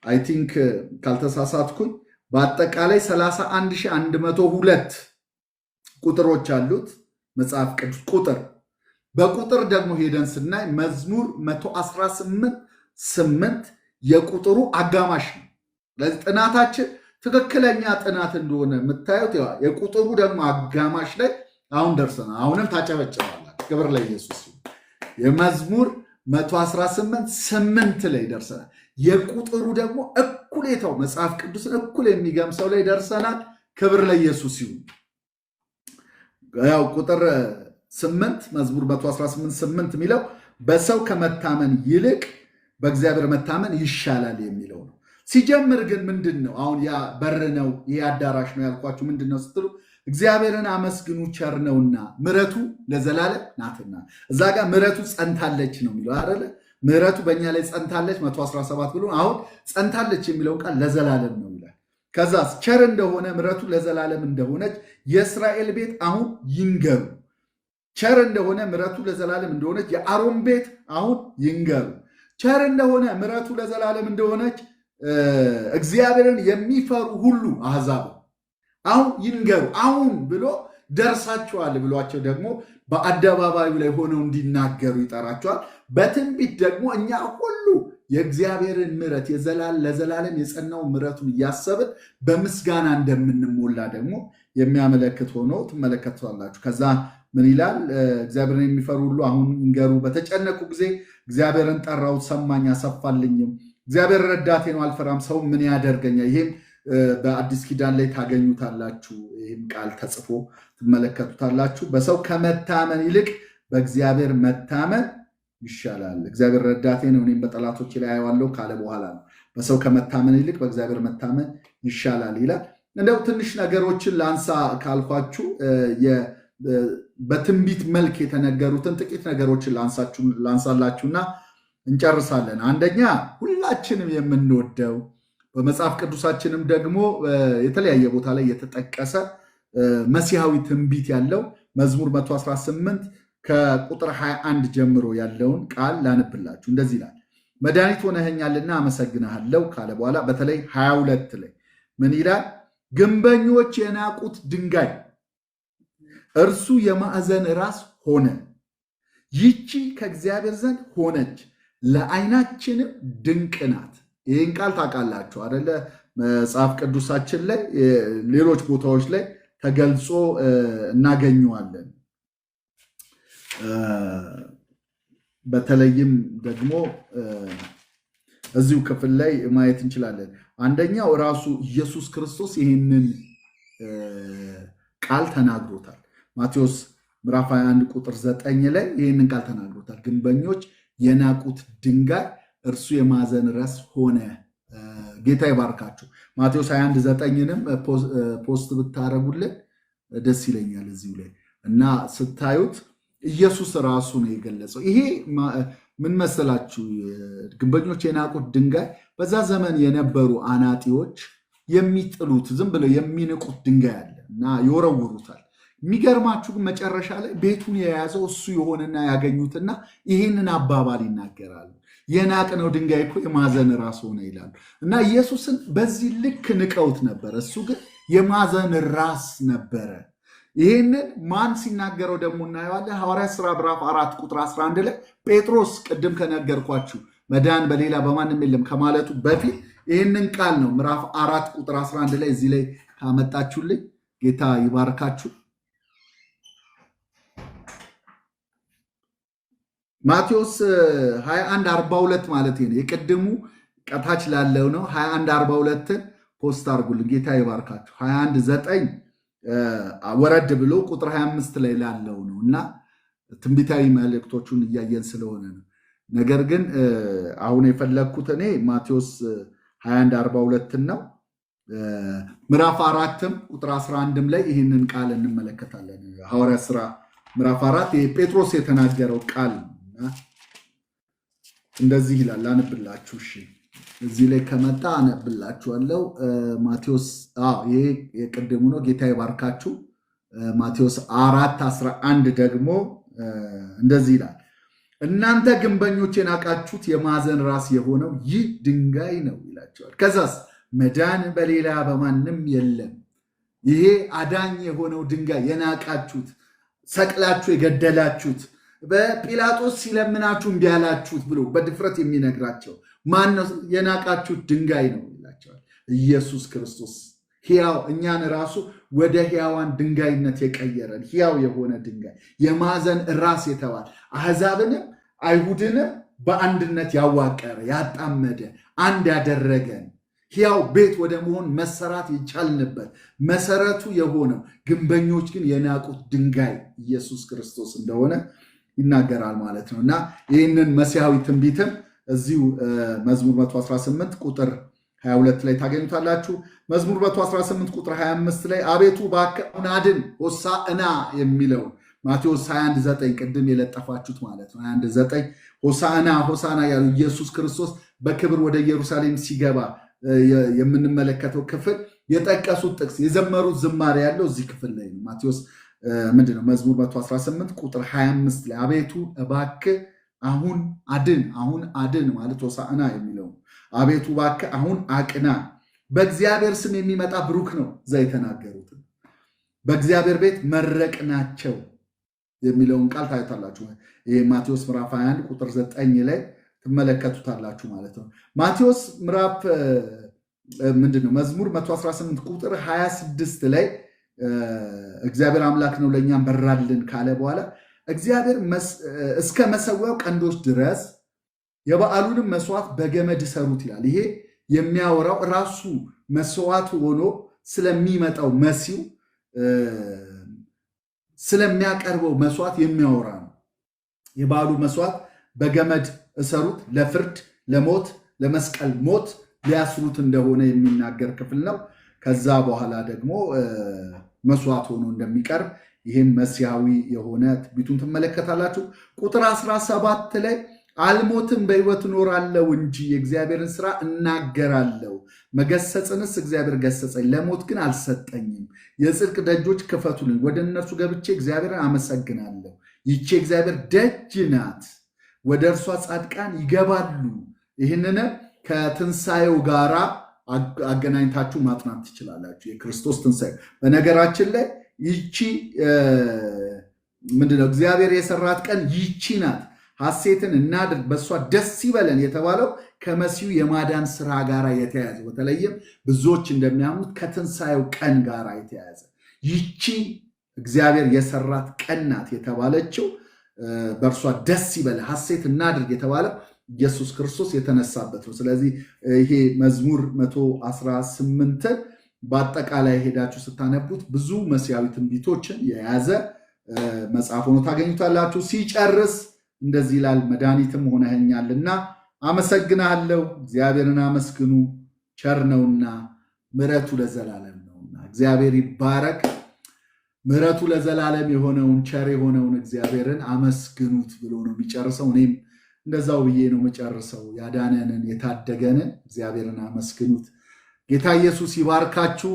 አይ ቲንክ ካልተሳሳትኩኝ በአጠቃላይ 31102 ቁጥሮች አሉት መጽሐፍ ቅዱስ ቁጥር። በቁጥር ደግሞ ሄደን ስናይ መዝሙር 118:8 የቁጥሩ አጋማሽ ነው። ለዚህ ጥናታችን ትክክለኛ ጥናት እንደሆነ የምታዩት የቁጥሩ ደግሞ አጋማሽ ላይ አሁን ደርሰናል። አሁንም ታጨበጭባላችሁ። ክብር ለኢየሱስ። የመዝሙር 118:8 ላይ ደርሰናል። የቁጥሩ ደግሞ እኩሌታው መጽሐፍ ቅዱስን እኩል የሚገምሰው ላይ ደርሰናል። ክብር ለኢየሱስ ይሁን። ያው ቁጥር 8 መዝሙር 118:8 የሚለው በሰው ከመታመን ይልቅ በእግዚአብሔር መታመን ይሻላል የሚለው ነው። ሲጀምር ግን ምንድን ነው? አሁን ያ በር ነው ይሄ አዳራሽ ነው ያልኳችሁ ምንድን ነው ስትሉ እግዚአብሔርን አመስግኑ ቸር ነውና ምሕረቱ ለዘላለም ናትና። እዛ ጋር ምሕረቱ ጸንታለች ነው የሚለው አይደለ? ምሕረቱ በእኛ ላይ ጸንታለች 117 ብሎ አሁን ጸንታለች የሚለውን ቃል ለዘላለም ነው ይላል። ከዛስ ቸር እንደሆነ ምሕረቱ ለዘላለም እንደሆነች የእስራኤል ቤት አሁን ይንገሩ። ቸር እንደሆነ ምሕረቱ ለዘላለም እንደሆነች የአሮን ቤት አሁን ይንገሩ። ቸር እንደሆነ ምሕረቱ ለዘላለም እንደሆነች እግዚአብሔርን የሚፈሩ ሁሉ አሕዛብ አሁን ይንገሩ። አሁን ብሎ ደርሳችኋል ብሏቸው ደግሞ በአደባባዩ ላይ ሆነው እንዲናገሩ ይጠራቸዋል። በትንቢት ደግሞ እኛ ሁሉ የእግዚአብሔርን ምሕረት ለዘላለም የጸናውን ምሕረቱን እያሰብን በምስጋና እንደምንሞላ ደግሞ የሚያመለክት ሆኖ ትመለከቷላችሁ። ከዛ ምን ይላል? እግዚአብሔርን የሚፈሩ ሁሉ አሁን ይንገሩ። በተጨነቁ ጊዜ እግዚአብሔርን ጠራሁት፣ ሰማኝ፣ አሰፋልኝም። እግዚአብሔር ረዳቴ ነው፣ አልፈራም። ሰው ምን ያደርገኛል? ይሄም በአዲስ ኪዳን ላይ ታገኙታላችሁ። ይህም ቃል ተጽፎ ትመለከቱታላችሁ። በሰው ከመታመን ይልቅ በእግዚአብሔር መታመን ይሻላል። እግዚአብሔር ረዳቴ ነው፣ እኔም በጠላቶች ላይ አየዋለሁ ካለ በኋላ ነው በሰው ከመታመን ይልቅ በእግዚአብሔር መታመን ይሻላል ይላል። እንደው ትንሽ ነገሮችን ላንሳ ካልኳችሁ በትንቢት መልክ የተነገሩትን ጥቂት ነገሮችን ላንሳላችሁና እንጨርሳለን። አንደኛ ሁላችንም የምንወደው በመጽሐፍ ቅዱሳችንም ደግሞ የተለያየ ቦታ ላይ የተጠቀሰ መሲሐዊ ትንቢት ያለው መዝሙር 118 ከቁጥር 21 ጀምሮ ያለውን ቃል ላነብላችሁ። እንደዚህ ይላል። መድኃኒት ሆነኸኛልና አመሰግንሃለሁ ካለ በኋላ በተለይ 22 ላይ ምን ይላል? ግንበኞች የናቁት ድንጋይ እርሱ የማዕዘን ራስ ሆነ፣ ይቺ ከእግዚአብሔር ዘንድ ሆነች፣ ለዓይናችንም ድንቅ ናት። ይህን ቃል ታውቃላችሁ አደለ? መጽሐፍ ቅዱሳችን ላይ ሌሎች ቦታዎች ላይ ተገልጾ እናገኘዋለን። በተለይም ደግሞ እዚሁ ክፍል ላይ ማየት እንችላለን። አንደኛው ራሱ ኢየሱስ ክርስቶስ ይህንን ቃል ተናግሮታል። ማቴዎስ ምዕራፍ 21 ቁጥር 9 ላይ ይህንን ቃል ተናግሮታል። ግንበኞች የናቁት ድንጋይ እርሱ የማዕዘን ራስ ሆነ። ጌታ ይባርካችሁ። ማቴዎስ 21:9ንም ፖስት ብታረጉልን ደስ ይለኛል እዚሁ ላይ እና ስታዩት ኢየሱስ ራሱ ነው የገለጸው። ይሄ ምን መሰላችሁ? ግንበኞች የናቁት ድንጋይ በዛ ዘመን የነበሩ አናጢዎች የሚጥሉት ዝም ብለው የሚንቁት ድንጋይ አለ እና ይወረውሩታል። የሚገርማችሁ ግን መጨረሻ ላይ ቤቱን የያዘው እሱ የሆነና ያገኙትና ይህንን አባባል ይናገራሉ። የናቅነው ድንጋይ እኮ የማዕዘን ራስ ሆነ ይላሉ እና ኢየሱስን በዚህ ልክ ንቀውት ነበር። እሱ ግን የማዕዘን ራስ ነበረ። ይህንን ማን ሲናገረው ደግሞ እናየዋለን? ሐዋርያት ሥራ ምዕራፍ 4 ቁጥር 11 ላይ ጴጥሮስ ቅድም ከነገርኳችሁ መዳን በሌላ በማንም የለም ከማለቱ በፊት ይህንን ቃል ነው ምዕራፍ 4 ቁጥር 11 ላይ እዚህ ላይ ካመጣችሁልኝ ጌታ ይባርካችሁ። ማቴዎስ 21:42 ማለት ነው። የቅድሙ ቀታች ላለው ነው። 21:42ን ፖስት አድርጉልን። ጌታ ይባርካችሁ። 21:9 ወረድ ብሎ ቁጥር 25 ላይ ላለው ነው እና ትንቢታዊ መልእክቶቹን እያየን ስለሆነ ነው። ነገር ግን አሁን የፈለግኩት እኔ ማቴዎስ 21:42 ነው። ምዕራፍ 4 ቁጥር 11 ላይ ይህንን ቃል እንመለከታለን። ሐዋርያት ሥራ ምዕራፍ 4 ጴጥሮስ የተናገረው ቃል እንደዚህ ይላል። አንብላችሁ። እሺ እዚህ ላይ ከመጣ አነብላችኋለሁ። ማቴዎስ ይሄ የቅድሙ ነው። ጌታ ይባርካችሁ። ማቴዎስ 4:11 ደግሞ እንደዚህ ይላል። እናንተ ግንበኞች የናቃችሁት የማዕዘን ራስ የሆነው ይህ ድንጋይ ነው ይላቸዋል። ከዛስ መዳን በሌላ በማንም የለም። ይሄ አዳኝ የሆነው ድንጋይ የናቃችሁት፣ ሰቅላችሁ የገደላችሁት፣ በጲላጦስ ሲለምናችሁ እምቢ ያላችሁት ብሎ በድፍረት የሚነግራቸው ማን ነው? የናቃችሁት ድንጋይ ነው ይላቸዋል። ኢየሱስ ክርስቶስ ሕያው፣ እኛን ራሱ ወደ ሕያዋን ድንጋይነት የቀየረን ሕያው የሆነ ድንጋይ፣ የማዕዘን ራስ የተባለ አሕዛብንም አይሁድንም በአንድነት ያዋቀረ ያጣመደ አንድ ያደረገን ሕያው ቤት ወደ መሆን መሰራት የቻልንበት መሰረቱ የሆነው ግንበኞች ግን የናቁት ድንጋይ ኢየሱስ ክርስቶስ እንደሆነ ይናገራል ማለት ነው። እና ይህንን መሲሐዊ ትንቢትም እዚሁ መዝሙር 118 ቁጥር 22 ላይ ታገኙታላችሁ። መዝሙር 118 ቁጥር 25 ላይ አቤቱ እባክህ አድን ሆሳዕና የሚለውን ማቴዎስ 21:9 ቅድም የለጠፋችሁት ማለት ነው። 21:9 ሆሳዕና ሆሳዕና ያሉ ኢየሱስ ክርስቶስ በክብር ወደ ኢየሩሳሌም ሲገባ የምንመለከተው ክፍል የጠቀሱት ጥቅስ የዘመሩት ዝማሬ ያለው እዚህ ክፍል ላይ ነው። ማቴዎስ ምንድነው መዝሙር 118 ቁጥር 25 ላይ አቤቱ እባክህ አሁን አድን ማለት ሆሳዕና የሚለው አቤቱ እባክህ አሁን አቅና። በእግዚአብሔር ስም የሚመጣ ብሩክ ነው። እዛ የተናገሩት በእግዚአብሔር ቤት መረቅናቸው የሚለውን ቃል ታዩታላችሁ። ይሄ ማቴዎስ ምዕራፍ 21 ቁጥር 9 ላይ ትመለከቱታላችሁ ማለት ነው። ማቴዎስ ምዕራፍ ምንድነው መዝሙር 118 ቁጥር 26 ላይ እግዚአብሔር አምላክ ነው ለእኛም በራልን ካለ በኋላ እግዚአብሔር እስከ መሰዊያው ቀንዶች ድረስ የበዓሉንም መስዋዕት በገመድ ሰሩት ይላል። ይሄ የሚያወራው ራሱ መስዋዕት ሆኖ ስለሚመጣው መሲው ስለሚያቀርበው መስዋዕት የሚያወራ ነው። የበዓሉ መስዋዕት በገመድ እሰሩት ለፍርድ ለሞት ለመስቀል ሞት ሊያስሩት እንደሆነ የሚናገር ክፍል ነው። ከዛ በኋላ ደግሞ መስዋዕት ሆኖ እንደሚቀርብ ይህም መሲሐዊ የሆነ ትንቢቱን ትመለከታላችሁ። ቁጥር 17 ላይ አልሞትም በሕይወት እኖራለሁ እንጂ የእግዚአብሔርን ስራ እናገራለሁ። መገሰጽንስ እግዚአብሔር ገሰጸኝ፣ ለሞት ግን አልሰጠኝም። የጽድቅ ደጆች ክፈቱልኝ፣ ወደ እነርሱ ገብቼ እግዚአብሔርን አመሰግናለሁ። ይቺ እግዚአብሔር ደጅ ናት፣ ወደ እርሷ ጻድቃን ይገባሉ። ይህንን ከትንሣኤው ጋራ አገናኝታችሁ ማጥናት ትችላላችሁ። የክርስቶስ ትንሣኤ በነገራችን ላይ ይቺ ምንድነው እግዚአብሔር የሰራት ቀን ይቺ ናት። ሐሴትን እናድርግ በእሷ ደስ ይበለን የተባለው ከመሲሁ የማዳን ስራ ጋር የተያያዘ በተለይም ብዙዎች እንደሚያምኑት ከትንሣኤው ቀን ጋር የተያያዘ ይቺ እግዚአብሔር የሰራት ቀን ናት የተባለችው በእርሷ ደስ ይበለን ሐሴት እናድርግ የተባለው ኢየሱስ ክርስቶስ የተነሳበት ነው። ስለዚህ ይሄ መዝሙር 118 በአጠቃላይ ሄዳችሁ ስታነቡት ብዙ መሲሐዊ ትንቢቶችን የያዘ መጽሐፍ ሆኖ ታገኙታላችሁ። ሲጨርስ እንደዚህ ይላል፣ መድኃኒትም ሆነኸኛልና አመሰግናለሁ። እግዚአብሔርን አመስግኑ፣ ቸር ነውና ምሕረቱ ለዘላለም ነውና። እግዚአብሔር ይባረክ። ምሕረቱ ለዘላለም የሆነውን ቸር የሆነውን እግዚአብሔርን አመስግኑት ብሎ ነው የሚጨርሰው። እኔም እንደዛው ብዬ ነው መጨርሰው። ያዳነንን የታደገንን እግዚአብሔርን አመስግኑት። ጌታ ኢየሱስ ይባርካችሁ።